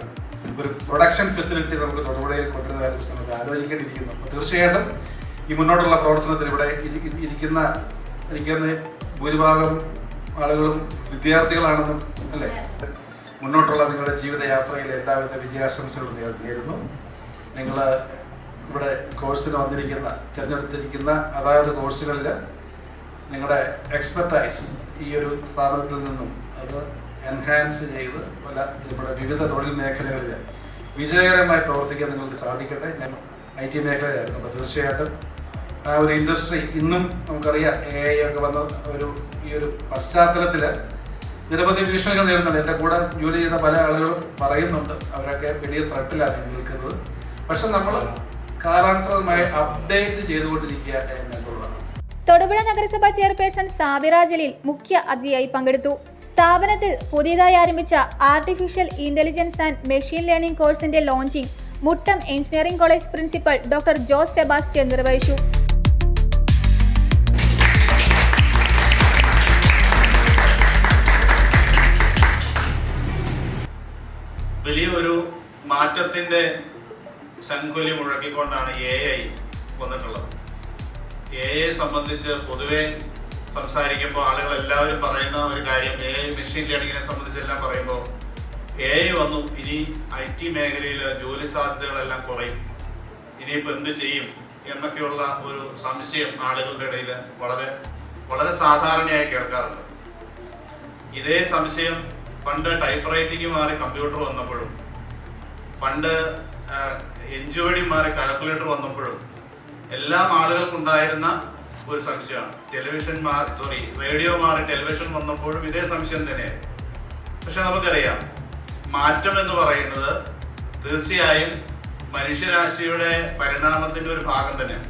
ഒരു പ്രൊഡക്ഷൻ ഫെസിലിറ്റി നമുക്ക് തൊടുപുഴയിൽ കൊണ്ടുവരുന്നതിനെ കുറിച്ച് നമുക്ക് ആലോചിക്കേണ്ടിയിരിക്കുന്നു. അപ്പോൾ തീർച്ചയായിട്ടും ഈ മുന്നോട്ടുള്ള പ്രവർത്തനത്തിൽ ഇവിടെ ഇരിക്കുന്ന എനിക്കൊന്ന് ഭൂരിഭാഗം ആളുകളും വിദ്യാർത്ഥികളാണെന്നും അല്ലേ, മുന്നോട്ടുള്ള നിങ്ങളുടെ ജീവിതയാത്രയിൽ എല്ലാവിധ വിജയാശംസകളും നേരുന്നു. നിങ്ങൾ ഇവിടെ കോഴ്സിന് തിരഞ്ഞെടുത്തിരിക്കുന്ന അതായത് കോഴ്സുകളിൽ നിങ്ങളുടെ എക്സ്പെർട്ടൈസ് ഈ ഒരു സ്ഥാപനത്തിൽ നിന്നും അത് എൻഹാൻസ് ചെയ്ത് നമ്മുടെ വിവിധ തൊഴിൽ മേഖലകളിൽ വിജയകരമായി പ്രവർത്തിക്കാൻ നിങ്ങൾക്ക് സാധിക്കട്ടെ. ഞാൻ IT മേഖലയായിരുന്നു. അപ്പോൾ തീർച്ചയായിട്ടും ആ ഒരു ഇൻഡസ്ട്രി ഇന്നും നമുക്കറിയാം AI ഒക്കെ വന്ന ഈ ഒരു പശ്ചാത്തലത്തിൽ നിരവധി ഭീഷണികൾ നേരിടുന്നുണ്ട്. എൻ്റെ കൂടെ ജോലി ചെയ്ത പല ആളുകളും പറയുന്നുണ്ട് അവരൊക്കെ വലിയ ത്രെട്ടിലാണ് നിൽക്കുന്നത്. പക്ഷെ നമ്മൾ കാലാനുസൃതമായി അപ്ഡേറ്റ് ചെയ്തുകൊണ്ടിരിക്കുക എന്നുള്ളതാണ്. തൊടുപുഴ നഗരസഭാ ചെയർപേഴ്സൺ സാബിറ ജലീൽ മുഖ്യ അതിഥിയായി പങ്കെടുത്തു. സ്ഥാപനത്തിൽ പുതിയതായി ആരംഭിച്ച artificial intelligence and machine learning കോഴ്സിന്റെ launching Muttom engineering college principal doctor Jose Sebastian നിർവഹിച്ചു. വലിയ ഒരു മാറ്റത്തിന്റെ ശംഖുലി മുഴക്കിക്കൊണ്ടാണ് AI വന്നിട്ടുള്ളത്. AI സംബന്ധിച്ച് പൊതുവെ സംസാരിക്കുമ്പോൾ ആളുകൾ എല്ലാവരും പറയുന്ന ഒരു കാര്യം, AI മെഷീൻ ലേണിങ്ങിനെ സംബന്ധിച്ച് എല്ലാം പറയുമ്പോൾ AI വന്നു, ഇനി IT മേഖലയിൽ ജോലി സാധ്യതകളെല്ലാം കുറയും, ഇനിയിപ്പോൾ എന്ത് ചെയ്യും എന്നൊക്കെയുള്ള ഒരു സംശയം ആളുകളുടെ ഇടയിൽ വളരെ വളരെ സാധാരണയായി കേൾക്കാറുണ്ട്. ഇതേ സംശയം പണ്ട് ടൈപ്പ് റൈറ്റിംഗ് മാറി കമ്പ്യൂട്ടർ വന്നപ്പോഴും, പണ്ട് NGOD മാറി കാൽക്കുലേറ്റർ വന്നപ്പോഴും എല്ലാം ആളുകൾക്കുണ്ടായിരുന്ന ഒരു സംശയമാണ്. റേഡിയോ മാറി ടെലിവിഷൻ വന്നപ്പോഴും ഇതേ സംശയം തന്നെയാണ്. പക്ഷെ നമുക്കറിയാം മാറ്റം എന്ന് പറയുന്നത് തീർച്ചയായും മനുഷ്യരാശിയുടെ പരിണാമത്തിന്റെ ഒരു ഭാഗം തന്നെയാണ്.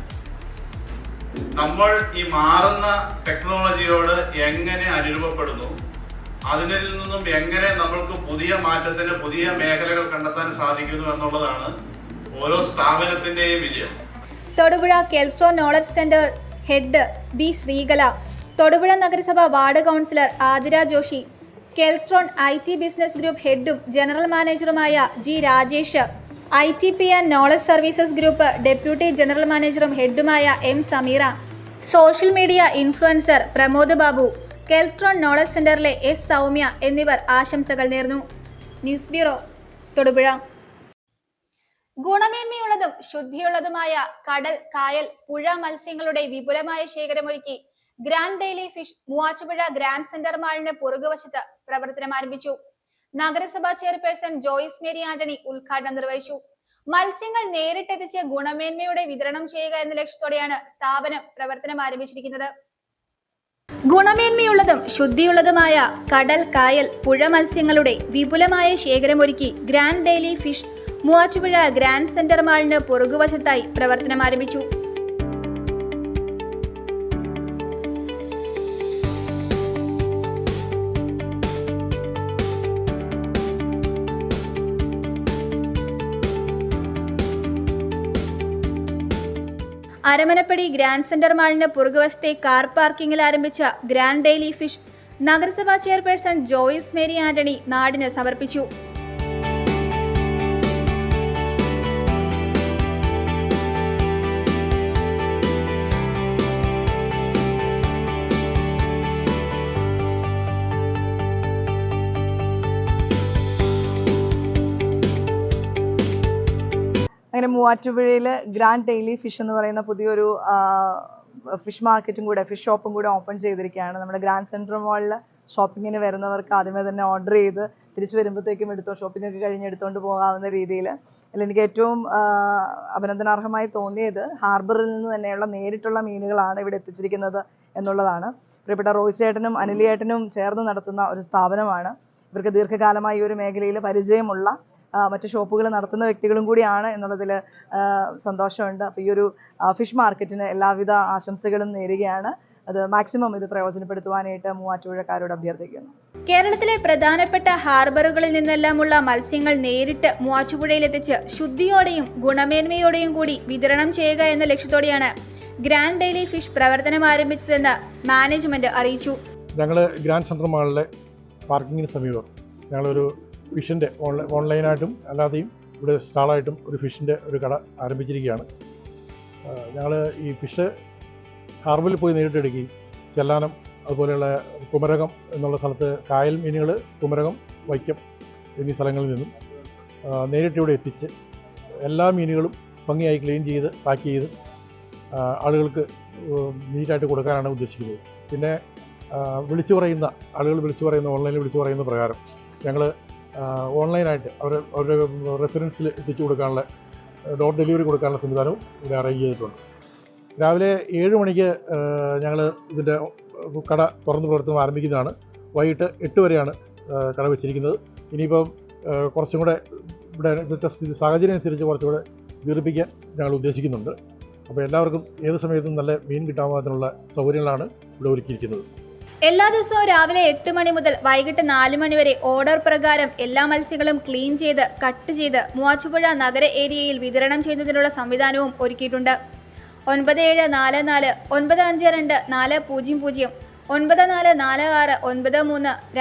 നമ്മൾ ഈ മാറുന്ന ടെക്നോളജിയോട് എങ്ങനെ അനുരൂപപ്പെടുന്നു, അതിൽ നിന്നും എങ്ങനെ നമ്മൾക്ക് പുതിയ മാറ്റത്തിന് പുതിയ മേഖലകൾ കണ്ടെത്താൻ സാധിക്കുന്നു എന്നുള്ളതാണ് ഓരോ സ്ഥാപനത്തിന്റെയും വിജയം. Thodupuzha Keltron knowledge centre head B Sreekala, Thodupuzha നഗരസഭ ward councillor Athira Joshi, Keltron IT business group ഹെഡും ജനറൽ മാനേജറുമായ G Rajesh, ITP and knowledge services group deputy general മാനേജറും ഹെഡുമായ M Sameera, social media influencer Pramod Babu, Keltron knowledge സെന്ററിലെ S സൗമ്യ എന്നിവർ ആശംസകൾ നേർന്നു. News bureau, Thodupuzha. ഗുണമേന്മയുള്ളതും ശുദ്ധിയുള്ളതുമായ കടൽ, കായൽ, പുഴ മത്സ്യങ്ങളുടെ വിപുലമായ ശേഖരമൊരുക്കി grand daily fish Muvattupuzha grand centre മാളിന് പുറകുവശത്ത് പ്രവർത്തനം ആരംഭിച്ചു. നഗരസഭാ ചെയർപേഴ്സൺ ജോയിസ് മേരി ആന്റണി ഉദ്ഘാടനം നിർവഹിച്ചു. മത്സ്യങ്ങൾ നേരിട്ടെത്തിച്ച് ഗുണമേന്മയോടെ വിതരണം ചെയ്യുക എന്ന ലക്ഷ്യത്തോടെയാണ് സ്ഥാപനം പ്രവർത്തനം ആരംഭിച്ചിരിക്കുന്നത്. ഗുണമേന്മയുള്ളതും ശുദ്ധിയുള്ളതുമായ കടൽ, കായൽ, പുഴ മത്സ്യങ്ങളുടെ വിപുലമായ ശേഖരമൊരുക്കി grand daily fish Muvattupuzha grand centre മാളിന് പുറകുവശത്തായി പ്രവർത്തനം ആരംഭിച്ചു. അരമനപ്പടി ഗ്രാൻഡ് സെന്റർ മാളിന് പുറകുവശത്തെ കാർ പാർക്കിംഗിൽ ആരംഭിച്ച ഗ്രാൻഡ് ഡെയിലി ഫിഷ് നഗരസഭാ ചെയർപേഴ്സൺ ജോയിസ് മേരി ആന്റണി നാടിന് സമർപ്പിച്ചു. അങ്ങനെ മൂവാറ്റുപുഴയിൽ ഗ്രാൻഡ് ഡെയിലി ഫിഷ് എന്ന് പറയുന്ന പുതിയൊരു ഫിഷ് മാർക്കറ്റും കൂടെ, ഫിഷ് ഷോപ്പും കൂടെ ഓപ്പൺ ചെയ്തിരിക്കുകയാണ്. നമ്മുടെ ഗ്രാൻഡ് സെൻട്രൽ മാളിൽ ഷോപ്പിങ്ങിന് വരുന്നവർക്ക് ആദ്യമേ തന്നെ ഓർഡർ ചെയ്ത് തിരിച്ചു വരുമ്പോഴത്തേക്കും ഷോപ്പിംഗ് ഒക്കെ കഴിഞ്ഞ് എടുത്തുകൊണ്ട് പോകാവുന്ന രീതിയിൽ. അതിൽ എനിക്ക് ഏറ്റവും അഭിനന്ദനാർഹമായി തോന്നിയത് ഹാർബറിൽ നിന്ന് തന്നെയുള്ള നേരിട്ടുള്ള മീനുകളാണ് ഇവിടെ എത്തിച്ചിരിക്കുന്നത് എന്നുള്ളതാണ്. പ്രിയപ്പെട്ട റോയ് ചേട്ടനും അനിലി ചേട്ടനും ചേർന്ന് നടത്തുന്ന ഒരു സ്ഥാപനമാണ്. ഇവർക്ക് ദീർഘകാലമായി ഈ ഒരു മേഖലയിൽ പരിചയമുള്ള മറ്റ് ഷോപ്പുകൾ നടത്തുന്ന വ്യക്തികളും കൂടിയാണ് എന്നുള്ളതിൽ സന്തോഷമുണ്ട്. അപ്പോൾ ഈ ഒരു ഫിഷ് മാർക്കറ്റിന് എല്ലാവിധ ആശംസകളും നേരുകയാണ്. അത് മാക്സിമം ഇത് പ്രയോജനപ്പെടുത്തുവാനായിട്ട് മൂവാറ്റുപുഴക്കാരോട് അഭ്യർത്ഥിക്കുന്നു. കേരളത്തിലെ പ്രധാനപ്പെട്ട ഹാർബറുകളിൽ നിന്നെല്ലാമുള്ള മത്സ്യങ്ങൾ നേരിട്ട് മൂവാറ്റുപുഴയിലെത്തിച്ച് ശുദ്ധിയോടെയും ഗുണമേന്മയോടെയും കൂടി വിതരണം ചെയ്യുക എന്ന ലക്ഷ്യത്തോടെയാണ് ഗ്രാൻഡ് ഡെയിലി ഫിഷ് പ്രവർത്തനം ആരംഭിച്ചതെന്ന് മാനേജ്മെന്റ് അറിയിച്ചു. ഞങ്ങൾ ഗ്രാൻഡ് സെൻട്രൽ മാളിലെ പാർക്കിങ്ങിന് സമീപം ഞങ്ങളൊരു ഫിഷിൻ്റെ ഓൺലൈനായിട്ടും അല്ലാതെയും ഇവിടെ സ്റ്റാളായിട്ടും ഒരു ഫിഷിൻ്റെ ഒരു കട ആരംഭിച്ചിരിക്കുകയാണ്. ഞങ്ങൾ ഈ ഫിഷ് ഹാർബറിൽ പോയി നേരിട്ട് എടുക്കുകയും ചെല്ലാനം അതുപോലെയുള്ള കുമരകം എന്നുള്ള സ്ഥലത്ത് കായൽ മീനുകൾ കുമരകം, വൈക്കം എന്നീ സ്ഥലങ്ങളിൽ നിന്നും നേരിട്ട് ഇവിടെ എത്തിച്ച് എല്ലാ മീനുകളും ഭംഗിയായി ക്ലീൻ ചെയ്ത് പാക്ക് ചെയ്ത് ആളുകൾക്ക് നീറ്റായിട്ട് കൊടുക്കാനാണ് ഉദ്ദേശിക്കുന്നത്. പിന്നെ ആളുകൾ വിളിച്ചു പറയുന്ന ഓൺലൈനിൽ വിളിച്ചു പറയുന്ന പ്രകാരം ഞങ്ങൾ ഓൺലൈനായിട്ട് അവരുടെ റെസിഡൻസിൽ എത്തിച്ചു കൊടുക്കാനുള്ള ഡോർ ഡെലിവറി കൊടുക്കാനുള്ള സംവിധാനവും ഇവിടെ അറേഞ്ച് ചെയ്തിട്ടുണ്ട്. രാവിലെ 7 മണിക്ക് ഞങ്ങൾ ഇതിൻ്റെ കട തുറന്ന് പ്രവർത്തനം ആരംഭിക്കുന്നതാണ്. വൈകിട്ട് 8 വരെയാണ് കട വെച്ചിരിക്കുന്നത്. ഇനിയിപ്പം കുറച്ചും കൂടെ ഇവിടെ ഇവിടുത്തെ സാഹചര്യം അനുസരിച്ച് കുറച്ചുകൂടെ ദീർഘിപ്പിക്കാൻ ഞങ്ങൾ ഉദ്ദേശിക്കുന്നുണ്ട്. അപ്പോൾ എല്ലാവർക്കും ഏത് സമയത്തും നല്ല മീൻ കിട്ടാവുന്നതിനുള്ള സൗകര്യങ്ങളാണ് ഇവിടെ ഒരുക്കിയിരിക്കുന്നത്. എല്ലാ ദിവസവും രാവിലെ 8 മണി മുതൽ വൈകിട്ട് 4 മണി വരെ ഓർഡർ പ്രകാരം എല്ലാ മത്സ്യങ്ങളും ക്ലീൻ ചെയ്ത് കട്ട് ചെയ്ത് മൂവാറ്റുപുഴ നഗര ഏരിയയിൽ വിതരണം ചെയ്യുന്നതിനുള്ള സംവിധാനവും ഒരുക്കിയിട്ടുണ്ട്. 9744 952 400 9446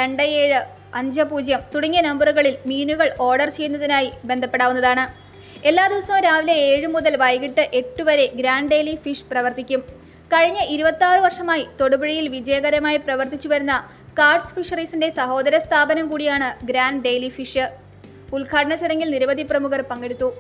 93 2750 തുടങ്ങിയ നമ്പറുകളിൽ മീനുകൾ ഓർഡർ ചെയ്യുന്നതിനായി ബന്ധപ്പെടാവുന്നതാണ്. എല്ലാ ദിവസവും രാവിലെ 7 മുതൽ വൈകിട്ട് 8 വരെ ഗ്രാൻഡ് ഡെയിലി ഫിഷ് പ്രവർത്തിക്കും. കഴിഞ്ഞ 26 വർഷമായി തൊടുപുഴയിൽ വിജയകരമായി പ്രവർത്തിച്ചു വരുന്ന കാർഡ്സ് ഫിഷറീസിന്റെ സഹോദര സ്ഥാപനം കൂടിയാണ് ഗ്രാൻഡ് ഡെയിലി ഫിഷ്. ഉദ്ഘാടന ചടങ്ങിൽ നിരവധി പ്രമുഖർ പങ്കെടുത്തു.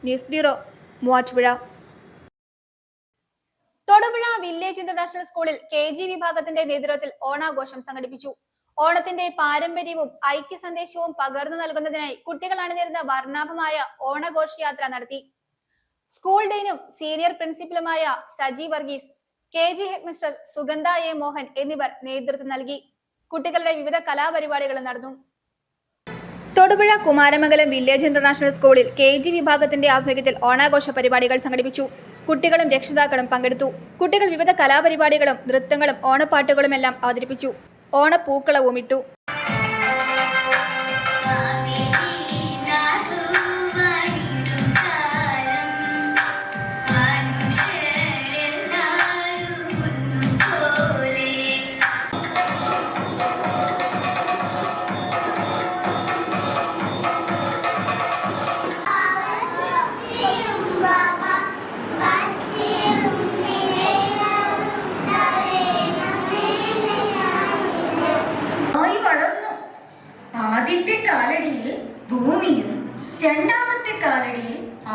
News bureau, Muvattupuzha. Thodupuzha village international സ്കൂളിൽ KG വിഭാഗത്തിന്റെ നേതൃത്വത്തിൽ ഓണാഘോഷം സംഘടിപ്പിച്ചു. ഓണത്തിന്റെ പാരമ്പര്യവും ഐക്യ സന്ദേശവും പകർന്നു നൽകുന്നതിനായി കുട്ടികൾ അണിനിരുന്ന വർണ്ണാഭമായ ഓണഘോഷയാത്ര നടത്തി. സ്കൂൾ ഡീനും സീനിയർ പ്രിൻസിപ്പലുമായ Saji Varghese, KG headmistress Sugandha A. Mohan എന്നിവർ നേതൃത്വം നൽകി. കുട്ടികളുടെ വിവിധ കലാപരിപാടികൾ നടന്നു. തൊടുപുഴ കുമാരമംഗലം വില്ലേജ് ഇന്റർനാഷണൽ സ്കൂളിൽ KG വിഭാഗത്തിന്റെ ആഭിമുഖ്യത്തിൽ ഓണാഘോഷ പരിപാടികൾ സംഘടിപ്പിച്ചു. കുട്ടികളും രക്ഷിതാക്കളും പങ്കെടുത്തു. കുട്ടികൾ വിവിധ കലാപരിപാടികളും നൃത്തങ്ങളും ഓണപ്പാട്ടുകളുമെല്ലാം അവതരിപ്പിച്ചു. ഓണപ്പൂക്കളവും ഇട്ടു.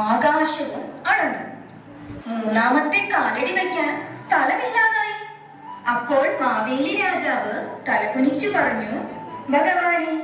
ആകാശവും അളന്നു. മൂന്നാമത്തെ കാലടി വയ്ക്കാൻ സ്ഥലമില്ലാതായി. അപ്പോൾ മാവേലി രാജാവ് തലകുനിച്ചു പറഞ്ഞു, ഭഗവാനെ,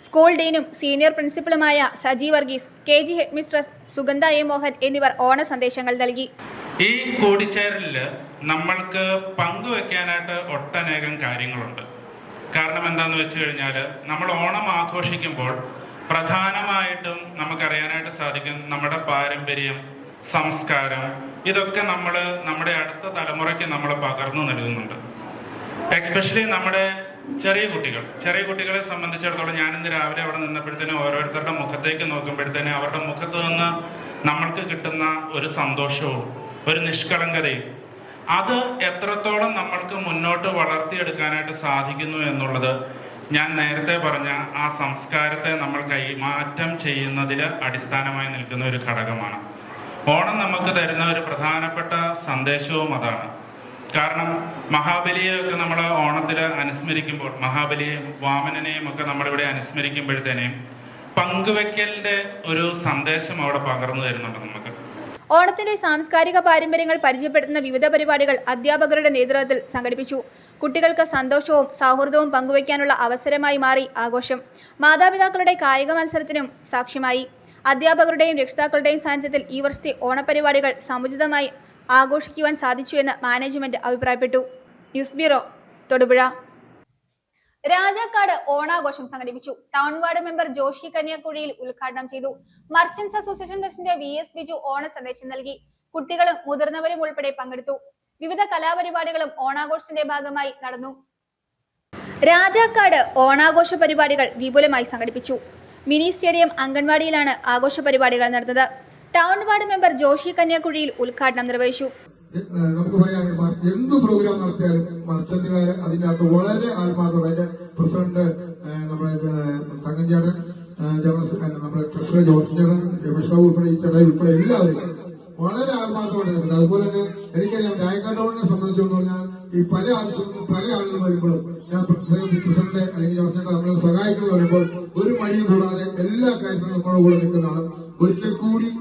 സ്കൂൾ ഡീനും സീനിയർ പ്രിൻസിപ്പലുമായ Saji Varghese, KG head mistress Sugandha A Mohan എന്നിവർ ഓണ സന്ദേശങ്ങൾ നൽകി. ഈ കൂടിച്ചേരലിൽ നമ്മൾക്ക് പങ്കുവെക്കാനായിട്ട് ഒട്ടനേകം കാര്യങ്ങളുണ്ട്. കാരണം എന്താണെന്ന് വെച്ച് കഴിഞ്ഞാൽ, നമ്മൾ ഓണം ആഘോഷിക്കുമ്പോൾ പ്രധാനമായിട്ടും നമുക്കറിയാനായിട്ട് സാധിക്കും നമ്മുടെ പാരമ്പര്യം, സംസ്കാരം, ഇതൊക്കെ നമ്മുടെ അടുത്ത തലമുറയ്ക്ക് നമ്മൾ പകർന്നു നൽകുന്നുണ്ട്. എക്സ്പെഷ്യലി നമ്മുടെ ചെറിയ കുട്ടികളെ സംബന്ധിച്ചിടത്തോളം ഞാനിന്ന് രാവിലെ അവിടെ നിന്നപ്പോഴത്തേനും ഓരോരുത്തരുടെ മുഖത്തേക്ക് നോക്കുമ്പോഴത്തേനും അവരുടെ മുഖത്ത് നിന്ന് നമ്മൾക്ക് കിട്ടുന്ന ഒരു സന്തോഷവും ഒരു നിഷ്കളങ്കതയും അത് എത്രത്തോളം നമ്മൾക്ക് മുന്നോട്ട് വളർത്തിയെടുക്കാനായിട്ട് സാധിക്കുന്നു എന്നുള്ളത് ഞാൻ നേരത്തെ പറഞ്ഞ ആ സംസ്കാരത്തെ നമ്മൾ കൈമാറ്റം ചെയ്യുന്നതിൽ അടിസ്ഥാനമായി നിൽക്കുന്ന ഒരു ഘടകമാണ്. ഓണം നമുക്ക് തരുന്ന ഒരു പ്രധാനപ്പെട്ട സന്ദേശവും അതാണ്. കാരണം മഹാബലിയെയൊക്കെ നമ്മൾ ഓണത്തിൽ അനുസ്മരിക്കുമ്പോൾ, മഹാബലിയെയും വാമനനെയും ഒക്കെ നമ്മളിവിടെ അനുസ്മരിക്കുമ്പോഴത്തേനെയും പങ്കുവെക്കലിൻ്റെ ഒരു സന്ദേശം അവിടെ പകർന്നു തരുന്നുണ്ട് നമുക്ക്. ഓണത്തിന്റെ സാംസ്കാരിക പാരമ്പര്യങ്ങൾ പരിചയപ്പെടുത്തുന്ന വിവിധ പരിപാടികൾ അധ്യാപകരുടെ നേതൃത്വത്തിൽ സംഘടിപ്പിച്ചു. കുട്ടികൾക്ക് സന്തോഷവും സൗഹൃദവും പങ്കുവയ്ക്കാനുള്ള അവസരമായി മാറി ആഘോഷം. മാതാപിതാക്കളുടെ കായിക മത്സരത്തിനും സാക്ഷ്യമായി. അധ്യാപകരുടെയും രക്ഷിതാക്കളുടെയും സാന്നിധ്യത്തിൽ ഈ വർഷത്തെ ഓണപരിപാടികൾ സമുചിതമായി ആഘോഷിക്കുവാൻ സാധിച്ചു എന്ന് മാനേജ്മെന്റ് അഭിപ്രായപ്പെട്ടു. News bureau, Thodupuzha. രാജാക്കാട് ഓണാഘോഷം സംഘടിപ്പിച്ചു. ടൗൺ വാർഡ് മെമ്പർ ജോഷി കന്യാക്കുഴിയിൽ ഉദ്ഘാടനം ചെയ്തു. Merchants association president VS Biju ഓണ സന്ദേശം നൽകി. കുട്ടികളും മുതിർന്നവരും ഉൾപ്പെടെ പങ്കെടുത്തു. വിവിധ കലാപരിപാടികളും ഓണാഘോഷത്തിന്റെ ഭാഗമായി നടന്നു. രാജാക്കാട് ഓണാഘോഷ പരിപാടികൾ വിപുലമായി സംഘടിപ്പിച്ചു. മിനി സ്റ്റേഡിയം അംഗൻവാടിയിലാണ് ആഘോഷ പരിപാടികൾ നടന്നത്. ടൗൺ വാർഡ് മെമ്പർ ജോഷി കന്യാക്കുഴിയിൽ ഉദ്ഘാടനം നിർവഹിച്ചു. നമുക്ക് പറയാം, എന്ത് പ്രോഗ്രാം നടത്തിയാലും മർച്ചന്റുകാർ അതിനകത്ത് വളരെ ആത്മാർത്ഥം. അതിന്റെ പ്രസിഡന്റ് നമ്മുടെ തങ്കഞ്ചേട്ടൻ, നമ്മുടെ ട്രഷറർ ജോർജ് ചേട്ടൻ, രമേഷ് ബാബു ഉൾപ്പെടെ ഈ ചേട്ടൻ ഉൾപ്പെടെ എല്ലാവരും വളരെ ആത്മാർത്ഥമായിട്ട് നിൽക്കുന്നത്. അതുപോലെ തന്നെ എനിക്കറിയാം, രായക്കാട് ടൗണിനെ സംബന്ധിച്ചുകൊണ്ട് പറഞ്ഞാൽ ഈ പല ആളുകൾ വരുമ്പോഴും ഞാൻ പ്രസിഡന്റ് അല്ലെങ്കിൽ ജോർജ് ചേട്ടൻ നമ്മളെ സഹായിക്കുന്നത് വരുമ്പോൾ ഒരു മടിയും കൂടാതെ എല്ലാ കാര്യത്തിലും നമ്മുടെ കൂടെ നിൽക്കുന്നതാണ്. ഒരിക്കൽ കൂടി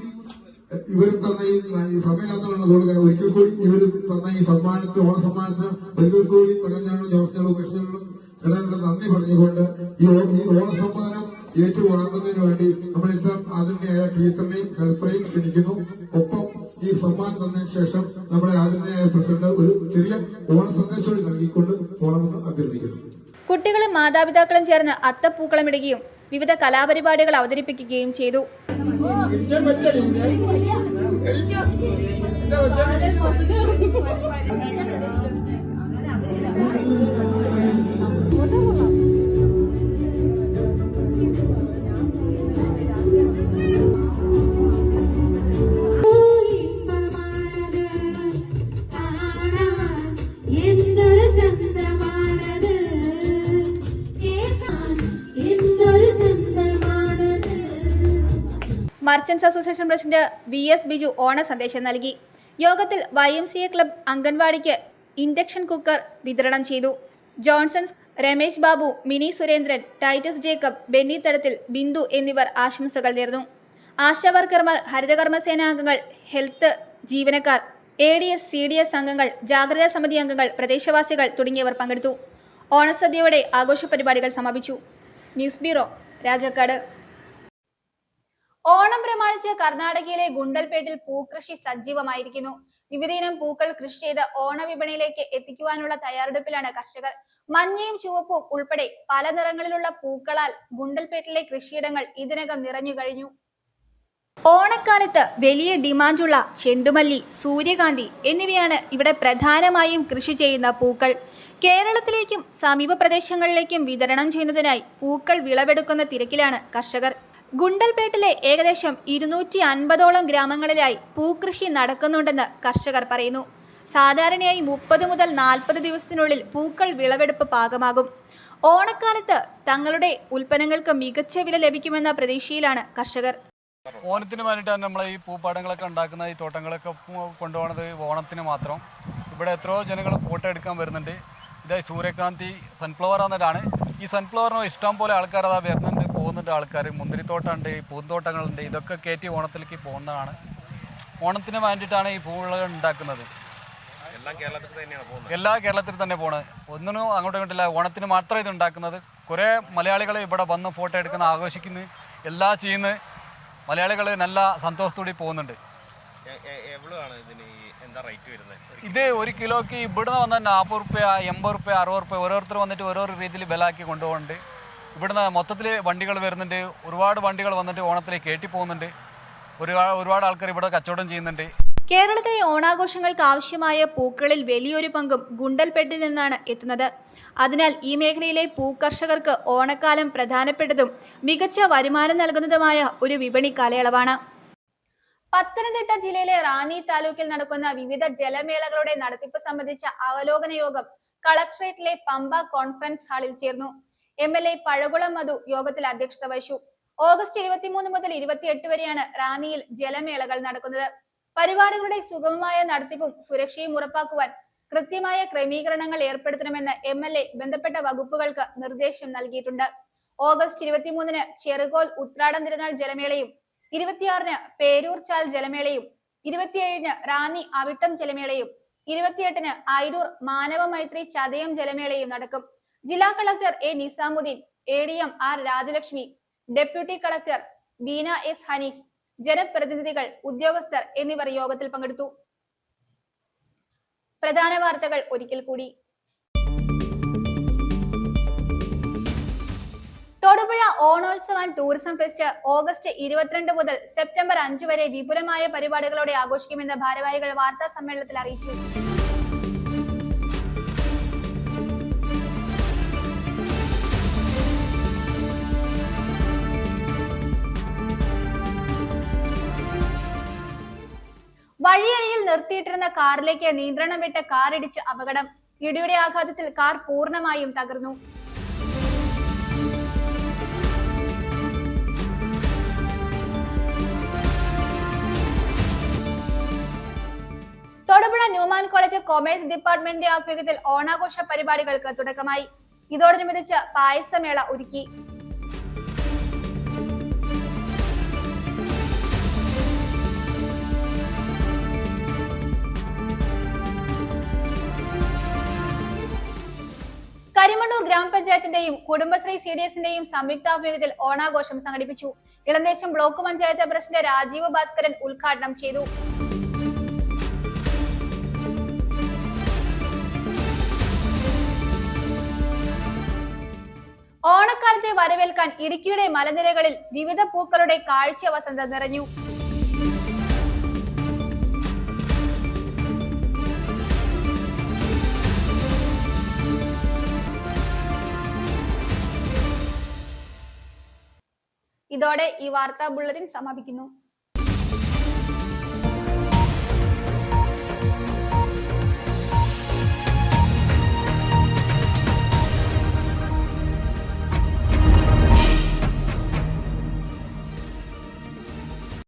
ഇവർ തന്ന ഈ സമയത്തുള്ള കൊടുക്കുക, ഒരിക്കൽ കൂടി ഇവർ തന്ന ഈ സമ്മാനത്തിന്, ഓണ സമ്മാനത്തിന് ഒരിക്കൽ കൂടി തകഞ്ഞാലും ജോർജനും ഉപേക്ഷകളും ചേട്ടനുള്ള നന്ദി പറഞ്ഞുകൊണ്ട് ഈ ഓണസമ്മാനം ഏറ്റുവാങ്ങുന്നതിന് വേണ്ടി നമ്മളിപ്പം ആദരണീയായ ടീച്ചറിനെയും ഹെൽപ്പറേയും ക്ഷണിക്കുന്നു. ഒപ്പം ഈ സമ്മാനം തന്നതിന് ശേഷം നമ്മുടെ ആദരണീയായ പ്രസിഡന്റ് ഒരു ചെറിയ ഓണ സന്ദേശം നൽകിക്കൊണ്ട് പോകണമെന്ന് അഭ്യർത്ഥിക്കുന്നു. കുട്ടികളും മാതാപിതാക്കളും ചേർന്ന് അത്തപ്പൂക്കളമിടുകയും വിവിധ കലാപരിപാടികൾ അവതരിപ്പിക്കുകയും ചെയ്തു. Merchants association president VS Biju ഓണ സന്ദേശം നൽകി. യോഗത്തിൽ YMCA ക്ലബ് അംഗൻവാടിക്ക് ഇൻഡക്ഷൻ കുക്കർ വിതരണം ചെയ്തു. ജോൺസൺസ്, രമേശ് ബാബു, മിനി സുരേന്ദ്രൻ, ടൈറ്റസ് ജേക്കബ്, ബെന്നി തടത്തിൽ, ബിന്ദു എന്നിവർ ആശംസകൾ നേർന്നു. ആശാവർക്കർമാർ, ഹരിതകർമ്മസേനാംഗങ്ങൾ, ഹെൽത്ത് ജീവനക്കാർ, ADS CDS അംഗങ്ങൾ, ജാഗ്രതാ സമിതി അംഗങ്ങൾ, പ്രദേശവാസികൾ തുടങ്ങിയവർ പങ്കെടുത്തു. ഓണസദ്യയോടെ ആഘോഷ പരിപാടികൾ സമാപിച്ചു. News bureau, Rajakkad. ഓണം പ്രമാണിച്ച് കർണാടകയിലെ ഗുണ്ടൽപേട്ടിൽ പൂക്കൃഷി സജീവമായിരിക്കുന്നു. വിവിധയിനം പൂക്കൾ കൃഷി ചെയ്ത് ഓണവിപണിയിലേക്ക് എത്തിക്കുവാനുള്ള തയ്യാറെടുപ്പിലാണ് കർഷകർ. മഞ്ഞയും ചുവപ്പും ഉൾപ്പെടെ പല നിറങ്ങളിലുള്ള പൂക്കളാൽ ഗുണ്ടൽപേട്ടിലെ കൃഷിയിടങ്ങൾ ഇതിനകം നിറഞ്ഞു കഴിഞ്ഞു. ഓണക്കാലത്ത് വലിയ ഡിമാൻഡുള്ള ചെണ്ടുമല്ലി, സൂര്യകാന്തി എന്നിവയാണ് ഇവിടെ പ്രധാനമായും കൃഷി ചെയ്യുന്ന പൂക്കൾ. കേരളത്തിലേക്കും സമീപ പ്രദേശങ്ങളിലേക്കും വിതരണം ചെയ്യുന്നതിനായി പൂക്കൾ വിളവെടുക്കുന്ന തിരക്കിലാണ് കർഷകർ. ഗുണ്ടൽപേട്ടിലെ ഏകദേശം 250ഓളം ഗ്രാമങ്ങളിലായി പൂക്കൃഷി നടക്കുന്നുണ്ടെന്ന് കർഷകർ പറയുന്നു. സാധാരണയായി 30 മുതൽ 40 ദിവസത്തിനുള്ളിൽ പൂക്കൾ വിളവെടുപ്പ് പാകമാകും. ഓണക്കാലത്ത് തങ്ങളുടെ ഉൽപ്പന്നങ്ങൾക്ക് മികച്ച വില ലഭിക്കുമെന്ന പ്രതീക്ഷയിലാണ് കർഷകർ. ഓണത്തിന് വേണ്ടിയിട്ടാണ് നമ്മൾ ഈ പൂപ്പാടങ്ങളൊക്കെ ഉണ്ടാക്കുന്ന ഈ തോട്ടങ്ങളൊക്കെ കൊണ്ടുപോകുന്നത് ഓണത്തിന് മാത്രം. ഇവിടെ എത്രയോ ജനങ്ങൾ ഫോട്ടോ എടുക്കാൻ വരുന്നുണ്ട്. ഇതായി സൂര്യകാന്തി സൺഫ്ലവർ എന്നിട്ടാണ്. ഈ സൺഫ്ലവറിന് ഇഷ്ടം പോലെ ആൾക്കാർ അതാ വരുന്നുണ്ട്, പോകുന്നുണ്ട് ആൾക്കാർ. മുന്തിരിത്തോട്ടമുണ്ട്, പൂന്തോട്ടങ്ങളുണ്ട്, ഇതൊക്കെ കയറ്റി ഓണത്തിലേക്ക് പോകുന്നതാണ്. ഓണത്തിന് വേണ്ടിയിട്ടാണ് ഈ പൂവുകൾ ഉണ്ടാക്കുന്നത്. എല്ലാ കേരളത്തിൽ തന്നെ പോണത്. ഒന്നിനും അങ്ങോട്ടും ഇങ്ങോട്ടില്ല. ഓണത്തിന് മാത്രമേ ഇത് ഉണ്ടാക്കുന്നത്. കുറേ മലയാളികൾ ഇവിടെ വന്ന് ഫോട്ടോ എടുക്കുന്ന, ആഘോഷിക്കുന്നു, എല്ലാം ചെയ്യുന്നു. മലയാളികൾ നല്ല സന്തോഷത്തോടെ പോകുന്നുണ്ട്. ഇത് 1 കിലോയ്ക്ക് ഇവിടുന്ന് വന്നാൽ 40 റുപ്യ, 80 റുപ്യ, 60 റുപ്യ ഓരോരുത്തർ വന്നിട്ട് ഓരോ രീതിയിൽ വിലയാക്കി കൊണ്ടുപോകുന്നുണ്ട്. ഇവിടുന്ന് മൊത്തത്തിൽ വണ്ടികൾ വരുന്നുണ്ട്. ഒരുപാട് വണ്ടികൾ വന്നിട്ട് ഓണത്തിലേക്ക് കയറ്റി പോകുന്നുണ്ട്. ഒരുപാട് ആൾക്കാർ ഇവിടെ കച്ചവടം ചെയ്യുന്നുണ്ട്. കേരളത്തിലെ ഓണാഘോഷങ്ങൾക്ക് ആവശ്യമായ പൂക്കളിൽ വലിയൊരു പങ്കും ഗുണ്ടൽപേട്ടിൽ നിന്നാണ് എത്തുന്നത്. അതിനാൽ ഈ മേഖലയിലെ പൂക്കർഷകർക്ക് ഓണക്കാലം പ്രധാനപ്പെട്ടതും മികച്ച വരുമാനം നൽകുന്നതുമായ ഒരു വിപണി കാലയളവാണ്. പത്തനംതിട്ട ജില്ലയിലെ റാന്നി താലൂക്കിൽ നടക്കുന്ന വിവിധ ജലമേളകളുടെ നടത്തിപ്പ് സംബന്ധിച്ച അവലോകന യോഗം കളക്ടറേറ്റിലെ പമ്പ കോൺഫറൻസ് ഹാളിൽ ചേർന്നു. MLA പഴകുളം മധു യോഗത്തിൽ അധ്യക്ഷത വഹിച്ചു. ഓഗസ്റ്റ് 23 മുതൽ 28 വരെയാണ് റാന്നിയിൽ ജലമേളകൾ നടക്കുന്നത്. പരിപാടികളുടെ സുഗമമായ നടത്തിപ്പും സുരക്ഷയും ഉറപ്പാക്കുവാൻ കൃത്യമായ ക്രമീകരണങ്ങൾ ഏർപ്പെടുത്തണമെന്ന് MLA ബന്ധപ്പെട്ട വകുപ്പുകൾക്ക് നിർദ്ദേശം നൽകിയിട്ടുണ്ട്. ഓഗസ്റ്റ് 23 ചെറുകോൽ ഉത്രാടം തിരുനാൾ ജലമേളയും 26 പേരൂർ ചാൽ ജലമേളയും 27 റാന്നി അവിട്ടം ജലമേളയും 28 അയിരൂർ മാനവ മൈത്രി ചതയം ജലമേളയും നടക്കും. ജില്ലാ collector A Nizamudheen, ADM R Rajalakshmi, deputy collector Beena S Haneef, ജനപ്രതിനിധികൾ, ഉദ്യോഗസ്ഥർ എന്നിവർ യോഗത്തിൽ പങ്കെടുത്തു. പ്രധാന വാർത്തകൾ ഒരിക്കൽ കൂടി. Thodupuzha Onotsava and tourism fest August 22 മുതൽ സെപ്റ്റംബർ 5 വരെ വിപുലമായ പരിപാടികളോടെ ആഘോഷിക്കുമെന്ന് ഭാരവാഹികൾ വാർത്താ സമ്മേളനത്തിൽ അറിയിച്ചു. വഴിയരികിൽ നിർത്തിയിട്ടിരുന്ന കാറിലേക്ക് നിയന്ത്രണം വിട്ട കാർ ഇടിച്ച് അപകടം. ഇടിയുടെ ആഘാതത്തിൽ കാർ പൂർണ്ണമായും തകർന്നു. തൊടുപുഴ ന്യൂമാൻ കോളേജ് കൊമേഴ്സ് ഡിപ്പാർട്ട്മെന്റിന്റെ ആഭിമുഖ്യത്തിൽ ഓണാഘോഷ പരിപാടികൾക്ക് തുടക്കമായി. ഇതോടനുബന്ധിച്ച് പായസമേള ഒരുക്കി. കരിമണ്ണൂർ ഗ്രാമപഞ്ചായത്തിന്റെയും കുടുംബശ്രീ CDSന്റെയും സംയുക്താഭിമുഖ്യത്തിൽ ഓണാഘോഷം സംഘടിപ്പിച്ചു. ഇളന്തേശം ബ്ലോക്ക് പഞ്ചായത്ത് പ്രസിഡന്റ് രാജീവ് ഭാസ്കരൻ ഉദ്ഘാടനം ചെയ്തു. ഓണക്കാലത്തെ വരവേൽക്കാൻ ഇടുക്കിയുടെ മലനിരകളിൽ വിവിധ പൂക്കളുടെ കാഴ്ച വസന്തം നിറഞ്ഞു. ഇതോടെ ഈ വാർത്താ ബുള്ളറ്റിൻ സമാപിക്കുന്നു.